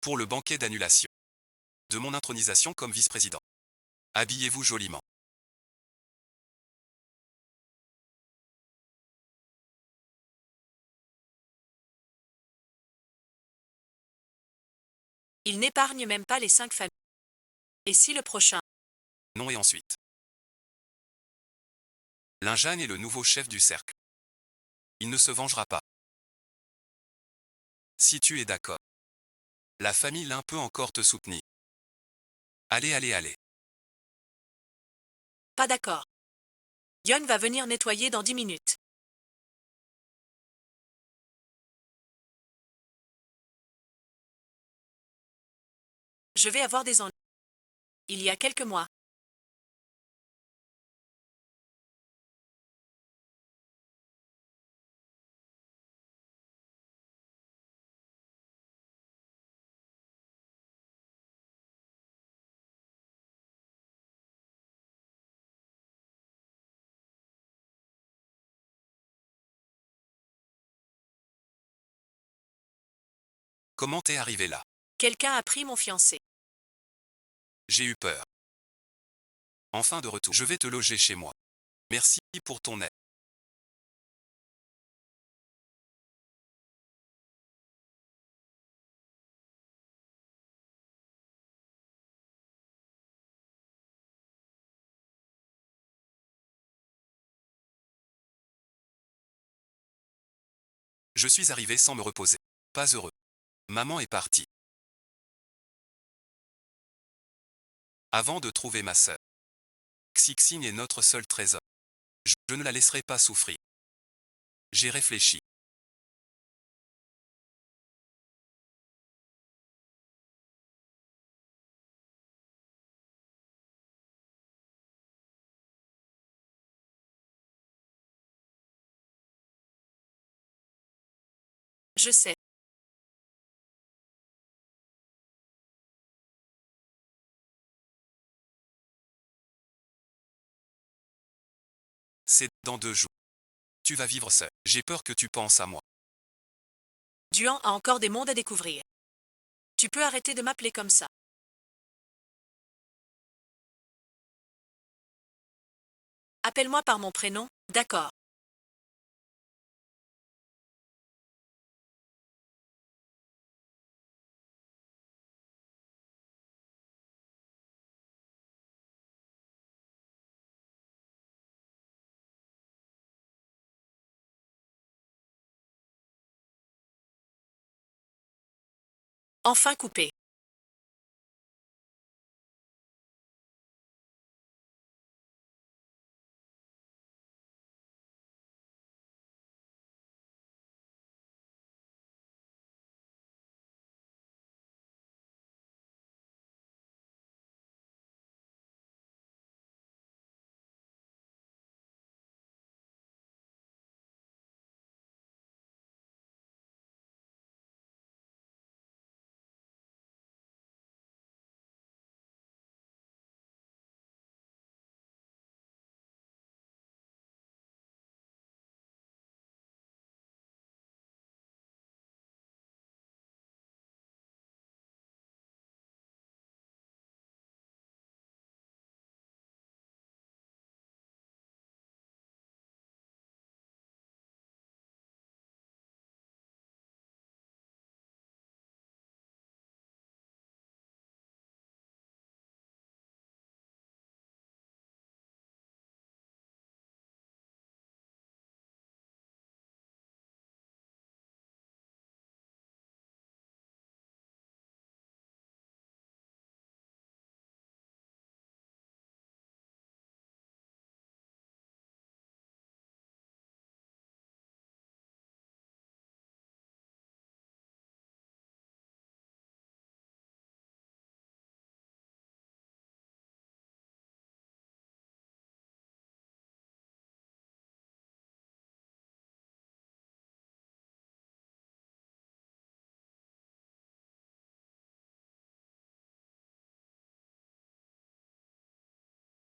Pour le banquet d'annulation. De mon intronisation comme vice-président. Habillez-vous joliment. Il n'épargne même pas les 5 familles. Et si le prochain? Non et ensuite. Linjan est le nouveau chef du cercle. Il ne se vengera pas. Si tu es d'accord. La famille Lin peut encore te soutenir. Allez, allez, allez. Pas d'accord. Yon va venir nettoyer dans 10 minutes. Je vais avoir des ennuis. Il y a quelques mois. Comment t'es arrivé là? Quelqu'un a pris mon fiancé. J'ai eu peur. Enfin de retour. Je vais te loger chez moi. Merci pour ton aide. Je suis arrivé sans me reposer. Pas heureux. Maman est partie. Avant de trouver ma sœur. Xixine est notre seul trésor. Je ne la laisserai pas souffrir. J'ai réfléchi. Je sais. C'est dans 2 jours. Tu vas vivre seul. J'ai peur que tu penses à moi. Duan a encore des mondes à découvrir. Tu peux arrêter de m'appeler comme ça. Appelle-moi par mon prénom, d'accord. Enfin coupé.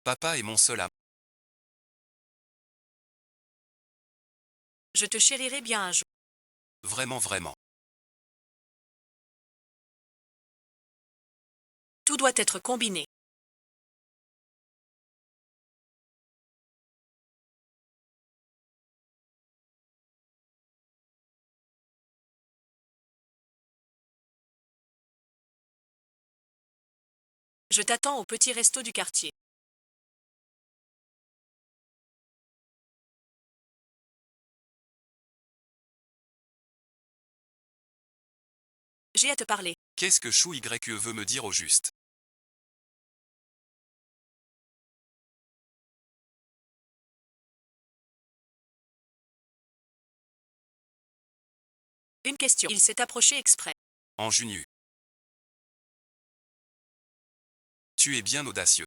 Papa est mon seul amour. Je te chérirai bien un jour. Vraiment, vraiment. Tout doit être combiné. Je t'attends au petit resto du quartier. J'ai à te parler. Qu'est-ce que Chou YE veut me dire au juste? Une question. Il s'est approché exprès. En Junu. Tu es bien audacieux.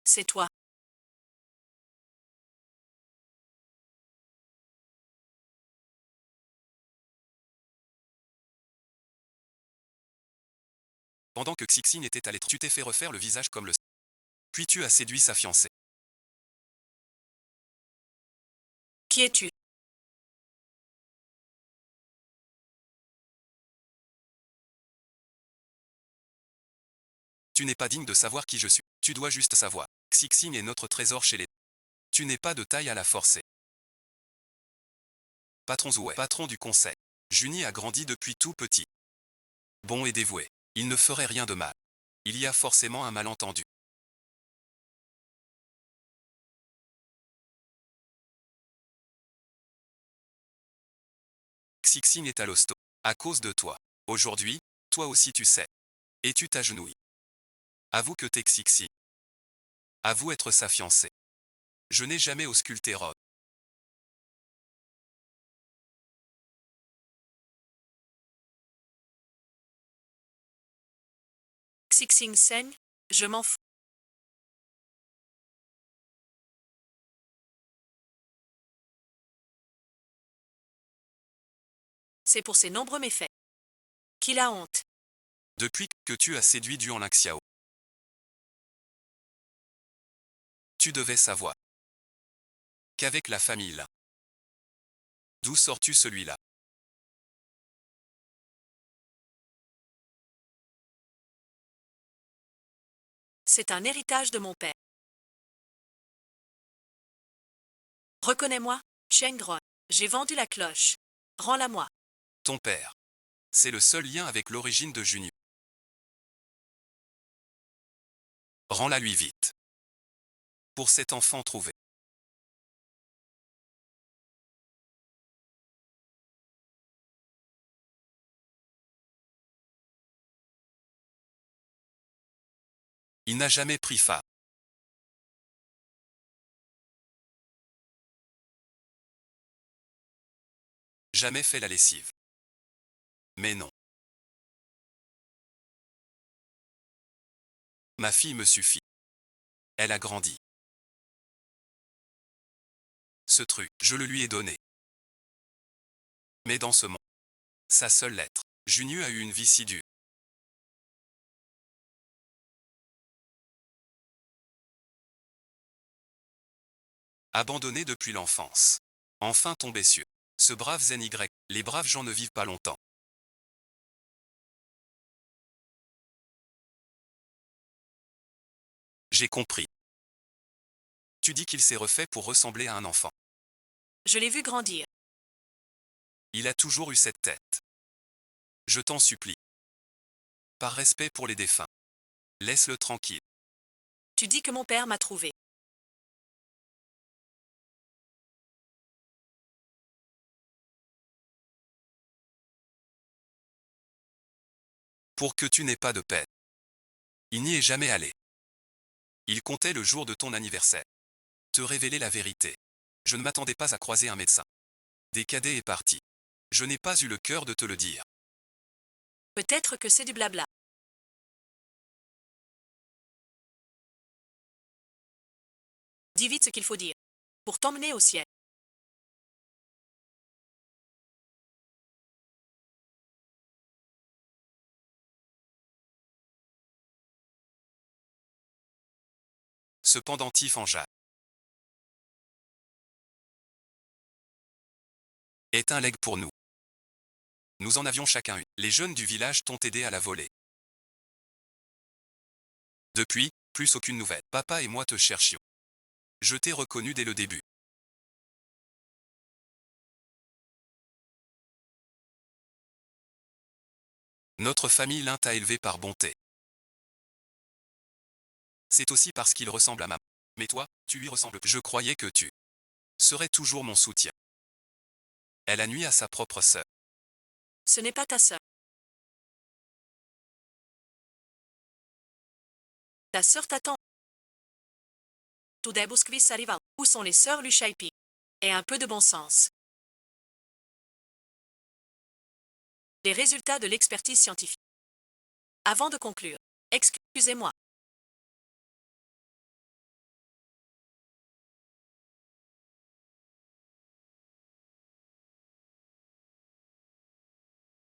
C'est toi. Pendant que Xixine était à l'étroit, tu t'es fait refaire le visage comme le Puis tu as séduit sa fiancée. Qui es-tu? Tu n'es pas digne de savoir qui je suis. Tu dois juste savoir. Xixing est notre trésor chez les... Tu n'es pas de taille à la forcer. Patron Zoué, patron du conseil. Juni a grandi depuis tout petit. Bon et dévoué. Il ne ferait rien de mal. Il y a forcément un malentendu. Xixing est à l'hosto. À cause de toi. Aujourd'hui, toi aussi tu sais. Et tu t'agenouilles. Avoue que t'es Xixi. Avoue être sa fiancée. Je n'ai jamais ausculté Rob. Xixing saigne? Je m'en fous. C'est pour ses nombreux méfaits qu'il a honte. Depuis que tu as séduit Duan Laxiao. Tu devais savoir qu'avec la famille là. D'où sors-tu celui-là? C'est un héritage de mon père. Reconnais-moi, Cheng Ron. J'ai vendu la cloche. Rends-la-moi. Ton père. C'est le seul lien avec l'origine de Junior. Rends-la lui vite. Pour cet enfant trouvé. Il n'a jamais pris fa. Jamais fait la lessive. Mais non. Ma fille me suffit. Elle a grandi. Ce truc, je le lui ai donné. Mais dans ce monde, sa seule lettre, Junior a eu une vie si dure. Abandonné depuis l'enfance. Enfin tombé sur ce brave Zen Y. Les braves gens ne vivent pas longtemps. J'ai compris. Tu dis qu'il s'est refait pour ressembler à un enfant. Je l'ai vu grandir. Il a toujours eu cette tête. Je t'en supplie. Par respect pour les défunts. Laisse-le tranquille. Tu dis que mon père m'a trouvé. Pour que tu n'aies pas de peine. Il n'y est jamais allé. Il comptait le jour de ton anniversaire. Te révéler la vérité. Je ne m'attendais pas à croiser un médecin. Des cadets est parti. Je n'ai pas eu le cœur de te le dire. Peut-être que c'est du blabla. Dis vite ce qu'il faut dire. Pour t'emmener au ciel. Ce pendentif en jade est un legs pour nous. Nous en avions chacun une. Les jeunes du village t'ont aidé à la voler. Depuis, plus aucune nouvelle. Papa et moi te cherchions. Je t'ai reconnu dès le début. Notre famille l'un t'a élevé par bonté. C'est aussi parce qu'il ressemble à maman. Mais toi, tu lui ressembles. Je croyais que tu serais toujours mon soutien. Elle a nui à sa propre sœur. Ce n'est pas ta sœur. Ta sœur t'attend. Tudebusquis arriva. Où sont les sœurs Lushaipi? Et un peu de bon sens. Les résultats de l'expertise scientifique. Avant de conclure, excusez-moi.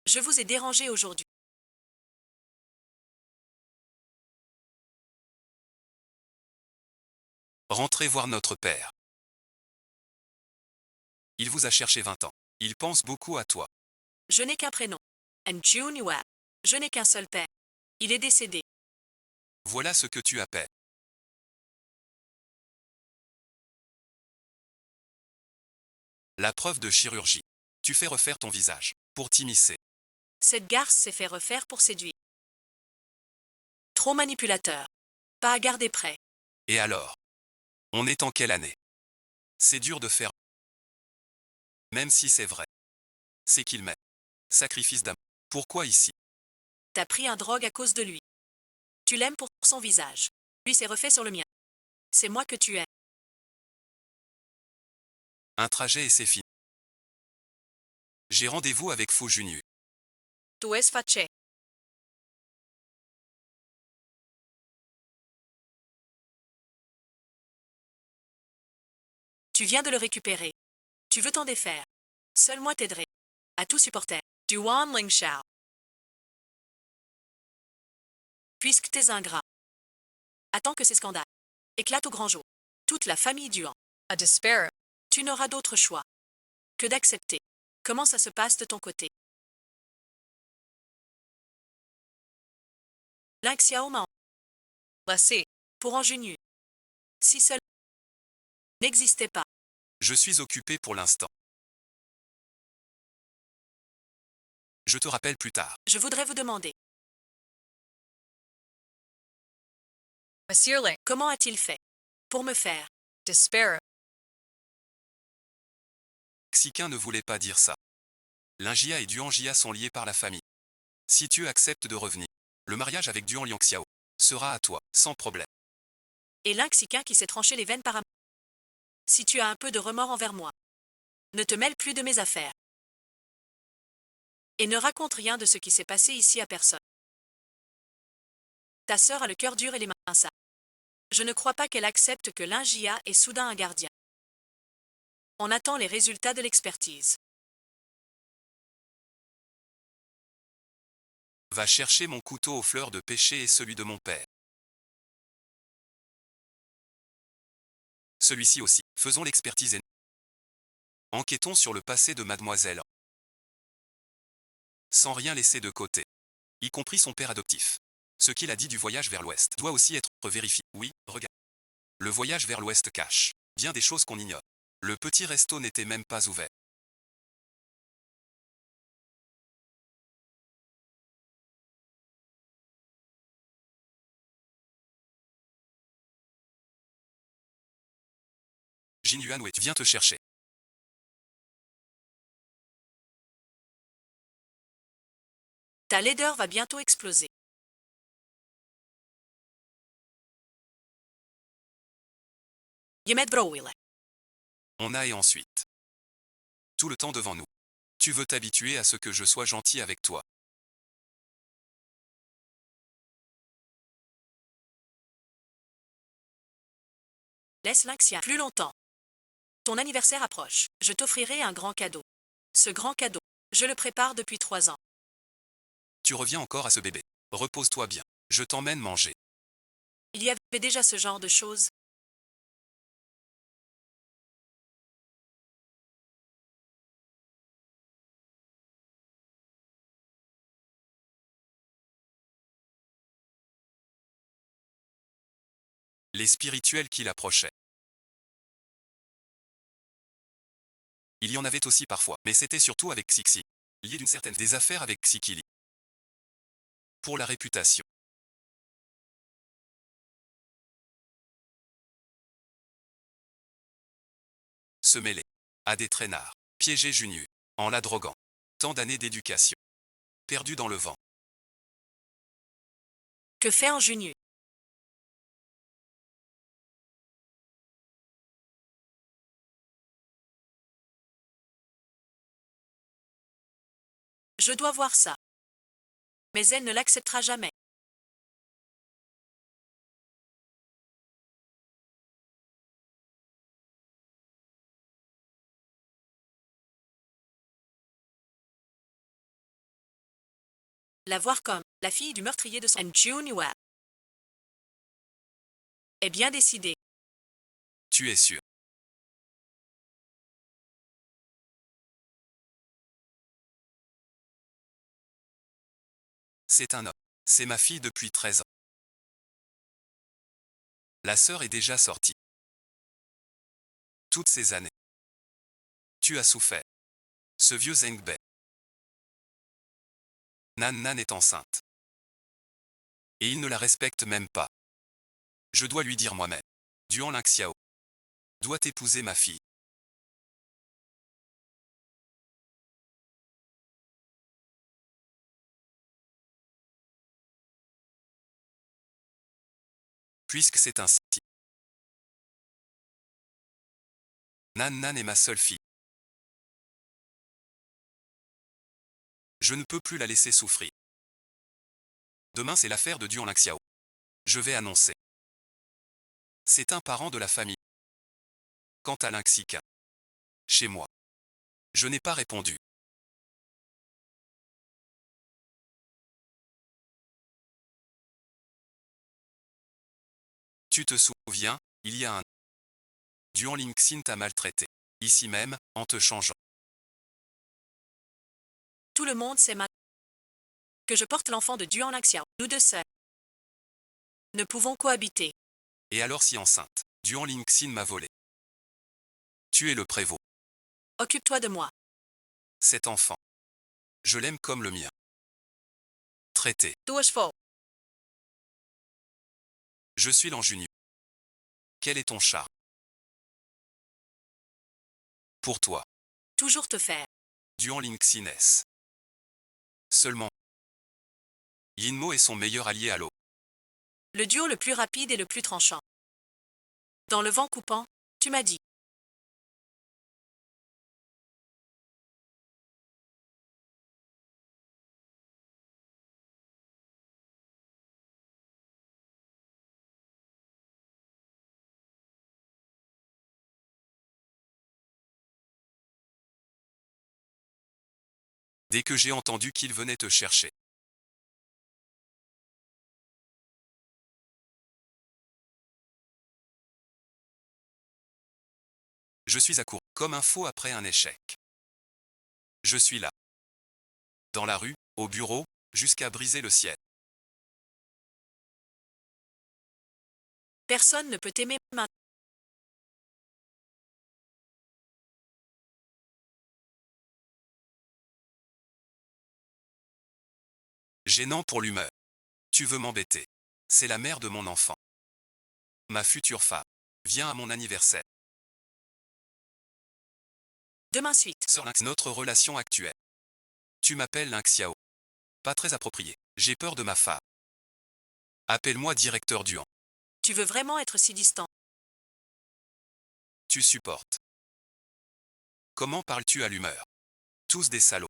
Je vous ai dérangé aujourd'hui. Rentrez voir notre père. Il vous a cherché 20 ans. Il pense beaucoup à toi. Je n'ai qu'un prénom. And June Webb. Je n'ai qu'un seul père. Il est décédé. Voilà ce que tu appelles. La preuve de chirurgie. Tu fais refaire ton visage. Pour t'immiscer. Cette garce s'est fait refaire pour séduire. Trop manipulateur. Pas à garder près. Et alors? On est en quelle année? C'est dur de faire. Même si c'est vrai. C'est qu'il m'aime. Sacrifice d'amour. Pourquoi ici? T'as pris un drogue à cause de lui. Tu l'aimes pour son visage. Lui s'est refait sur le mien. C'est moi que tu aimes. Un trajet et c'est fini. J'ai rendez-vous avec Faux Junior. Tu es facce. Tu viens de le récupérer. Tu veux t'en défaire. Seul moi t'aiderai. À tout supporter. Du Wan Ling Shao. Puisque t'es ingrat. Attends que ces scandales éclatent au grand jour. Toute la famille Duan. A despair. Tu n'auras d'autre choix que d'accepter. Comment ça se passe de ton côté? Ling Xiao m'a Laissé. pour en Junu. Si seul n'existait pas. Je suis occupé pour l'instant. Je te rappelle plus tard. Je voudrais vous demander, Monsieur Ling. comment a-t-il fait pour me faire? Despair. Xiquen ne voulait pas dire ça. Linjia et Duanjia sont liés par la famille. Si tu acceptes de revenir, le mariage avec Duan Liangxiao sera à toi, sans problème. Et Ling Xiquen qui s'est tranché les veines par amour. Si tu as un peu de remords envers moi, ne te mêle plus de mes affaires. Et ne raconte rien de ce qui s'est passé ici à personne. Ta sœur a le cœur dur et les mains sales. Je ne crois pas qu'elle accepte que Linjia ait soudain un gardien. On attend les résultats de l'expertise. Va chercher mon couteau aux fleurs de péché et celui de mon père. Celui-ci aussi. Faisons l'expertise et enquêtons sur le passé de mademoiselle. Sans rien laisser de côté. Y compris son père adoptif. Ce qu'il a dit du voyage vers l'ouest doit aussi être vérifié. Oui, regarde. Le voyage vers l'ouest cache bien des choses qu'on ignore. Le petit resto n'était même pas ouvert. Jin Yuan vient te chercher. Ta laideur va bientôt exploser. Yemet Browille. On a et ensuite. Tout le temps devant nous. Tu veux t'habituer à ce que je sois gentil avec toi. Laisse Lynxia plus longtemps. Ton anniversaire approche. Je t'offrirai un grand cadeau. Ce grand cadeau, je le prépare depuis 3 ans. Tu reviens encore à ce bébé. Repose-toi bien. Je t'emmène manger. Il y avait déjà ce genre de choses. Les spirituels qui l'approchaient. Il y en avait aussi parfois, mais c'était surtout avec Xixi. Lié d'une certaine des affaires avec Xikili. Pour la réputation. Se mêler à des traînards. Piéger Junior. En la droguant. Tant d'années d'éducation. Perdu dans le vent. Que fait en Junu? Je dois voir ça. Mais elle ne l'acceptera jamais. La voir comme la fille du meurtrier de son June Webb est bien décidée. Tu es sûr. C'est un homme. C'est ma fille depuis 13 ans. La sœur est déjà sortie. Toutes ces années. Tu as souffert. Ce vieux Zhengbei. Nan Nan est enceinte. Et il ne la respecte même pas. Je dois lui dire moi-même. Duan Lingxiao doit épouser ma fille. Puisque c'est ainsi. Nan Nan est ma seule fille. Je ne peux plus la laisser souffrir. Demain c'est l'affaire de Duan Lingxiao. Je vais annoncer. C'est un parent de la famille. Quant à Lingxika. Chez moi. Je n'ai pas répondu. Tu te souviens, il y a un an. Duan Lingxin t'a maltraité. Ici même, en te changeant. Tout le monde sait maintenant que je porte l'enfant de Duan Lingxiao. Nous deux seuls ne pouvons cohabiter. Et alors si enceinte, Duan Lingxin m'a volé. Tu es le prévôt. Occupe-toi de moi. Cet enfant. Je l'aime comme le mien. Traité. Dois faux. Je suis l'Anjuniu. Quel est ton charme? Pour toi, Toujours te faire. Duan Lingxin S. Seulement. Yinmo est son meilleur allié à l'eau. Le duo le plus rapide et le plus tranchant. Dans le vent coupant, tu m'as dit. Dès que j'ai entendu qu'il venait te chercher. Je suis accouru comme un faux après un échec. Je suis là. Dans la rue, au bureau, jusqu'à briser le ciel. Personne ne peut t'aimer maintenant. Gênant pour l'humeur. Tu veux m'embêter. C'est la mère de mon enfant. Ma future femme. Viens à mon anniversaire. Demain suite. Sur notre relation actuelle. Tu m'appelles Lingxiao. Pas très approprié. J'ai peur de ma femme. Appelle-moi directeur Duan. Tu veux vraiment être si distant? Tu supportes. Comment parles-tu à l'humeur? Tous des salauds.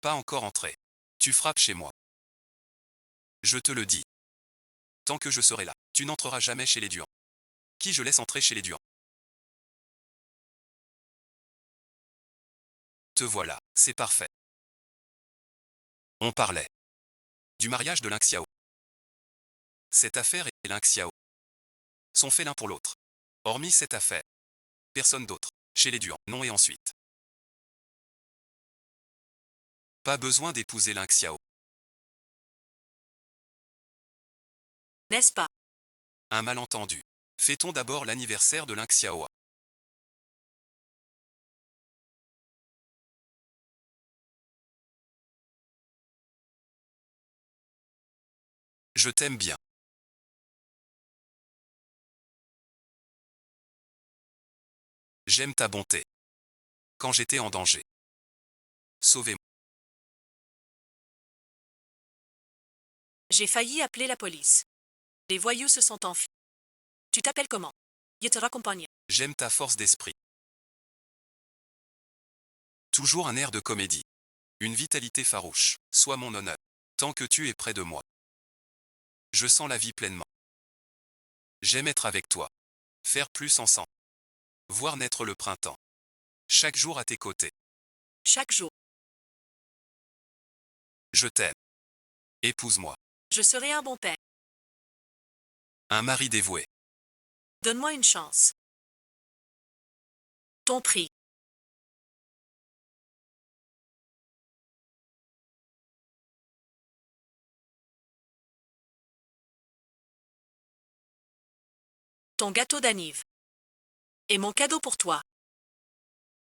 Pas encore entré. Tu frappes chez moi. Je te le dis. Tant que je serai là, tu n'entreras jamais chez les Duan. Qui je laisse entrer chez les Duan? Te voilà, c'est parfait. On parlait du mariage de Lingxiao. Cette affaire et Lingxiao sont faits l'un pour l'autre. Hormis cette affaire, personne d'autre, chez les Duan, non et ensuite. Pas besoin d'épouser Lingxiao. N'est-ce pas? Un malentendu. Fêtons d'abord l'anniversaire de Lingxiao. Je t'aime bien. J'aime ta bonté. Quand j'étais en danger. Sauvez-moi. J'ai failli appeler la police. Les voyous se sont enfuis. Tu t'appelles comment? Je te raccompagne. J'aime ta force d'esprit. Toujours un air de comédie. Une vitalité farouche. Sois mon honneur. Tant que tu es près de moi. Je sens la vie pleinement. J'aime être avec toi. Faire plus ensemble. Voir naître le printemps. Chaque jour à tes côtés. Chaque jour. Je t'aime. Épouse-moi. Je serai un bon père. Un mari dévoué. Donne-moi une chance. Ton prix. Ton gâteau d'anniv. Et mon cadeau pour toi.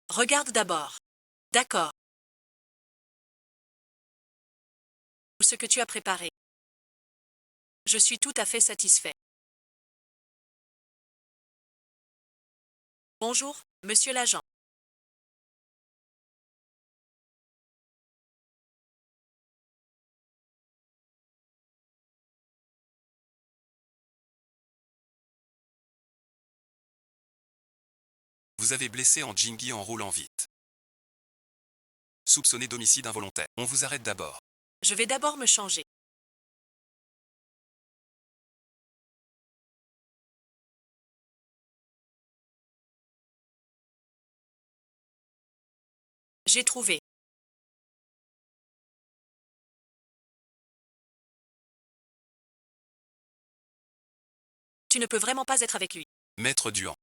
Regarde d'abord. D'accord. Ce que tu as préparé. Je suis tout à fait satisfait. Bonjour, monsieur l'agent. Vous avez blessé en Jingy en roulant vite. Soupçonné d'homicide involontaire. On vous arrête d'abord. Je vais d'abord me changer. J'ai trouvé. Tu ne peux vraiment pas être avec lui. Maître Duhan.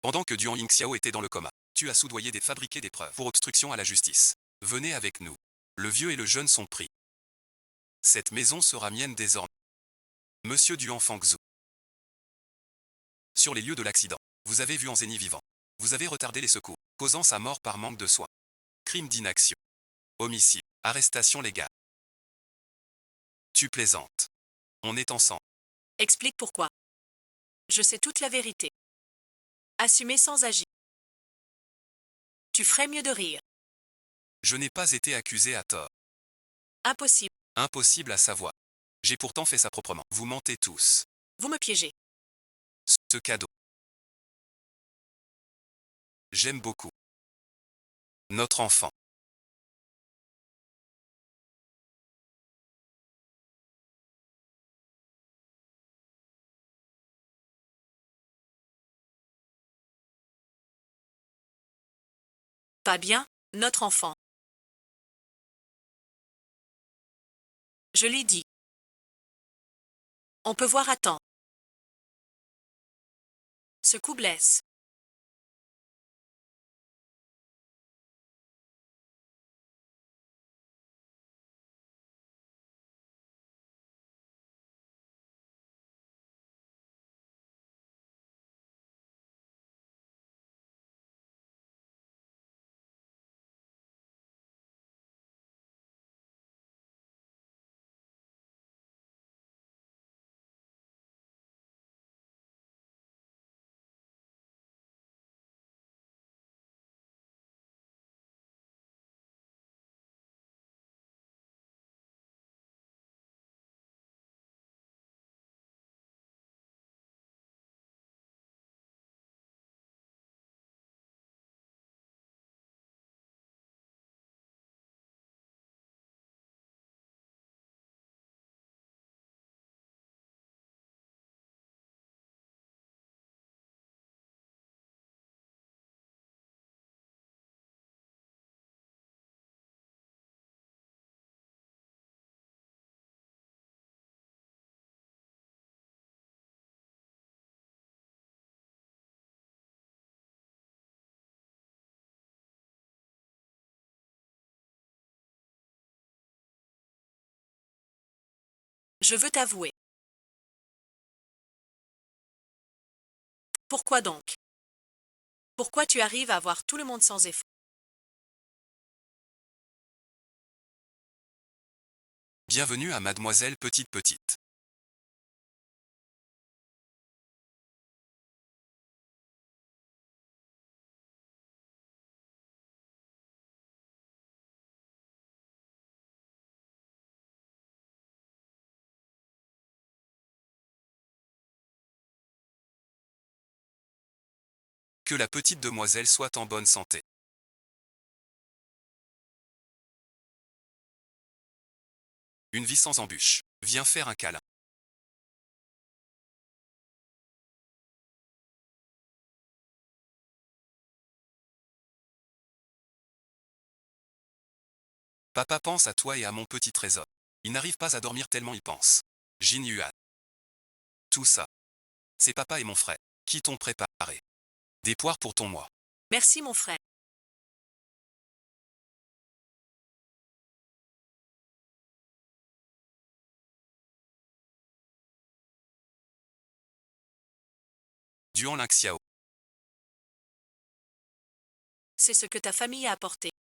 Pendant que Duan Yingxiao était dans le coma, tu as soudoyé des fabriqués des preuves pour obstruction à la justice. Venez avec nous. Le vieux et le jeune sont pris. Cette maison sera mienne désormais. Monsieur Duan Fangzhou. Sur les lieux de l'accident, vous avez vu Anzeni vivant. Vous avez retardé les secours, causant sa mort par manque de soins. Crime d'inaction. Homicide. Arrestation légale. Tu plaisantes. On est ensemble. Explique pourquoi. Je sais toute la vérité. Assumer sans agir. Tu ferais mieux de rire. Je n'ai pas été accusé à tort. Impossible. Impossible à savoir. J'ai pourtant fait ça proprement. Vous mentez tous. Vous me piégez. Ce cadeau. J'aime beaucoup. Notre enfant. Pas bien, notre enfant. Je l'ai dit. On peut voir à temps. Ce coup blesse. Je veux t'avouer. Pourquoi donc? Pourquoi tu arrives à avoir tout le monde sans effort? Bienvenue à Mademoiselle Petite Petite. Que la petite demoiselle soit en bonne santé. Une vie sans embûches. Viens faire un câlin. Papa pense à toi et à mon petit trésor. Il n'arrive pas à dormir tellement il pense. Jin Yuan. Tout ça. C'est papa et mon frère qui t'ont préparé. Des poires pour ton mois. Merci mon frère. Duan Xiao. C'est ce que ta famille a apporté.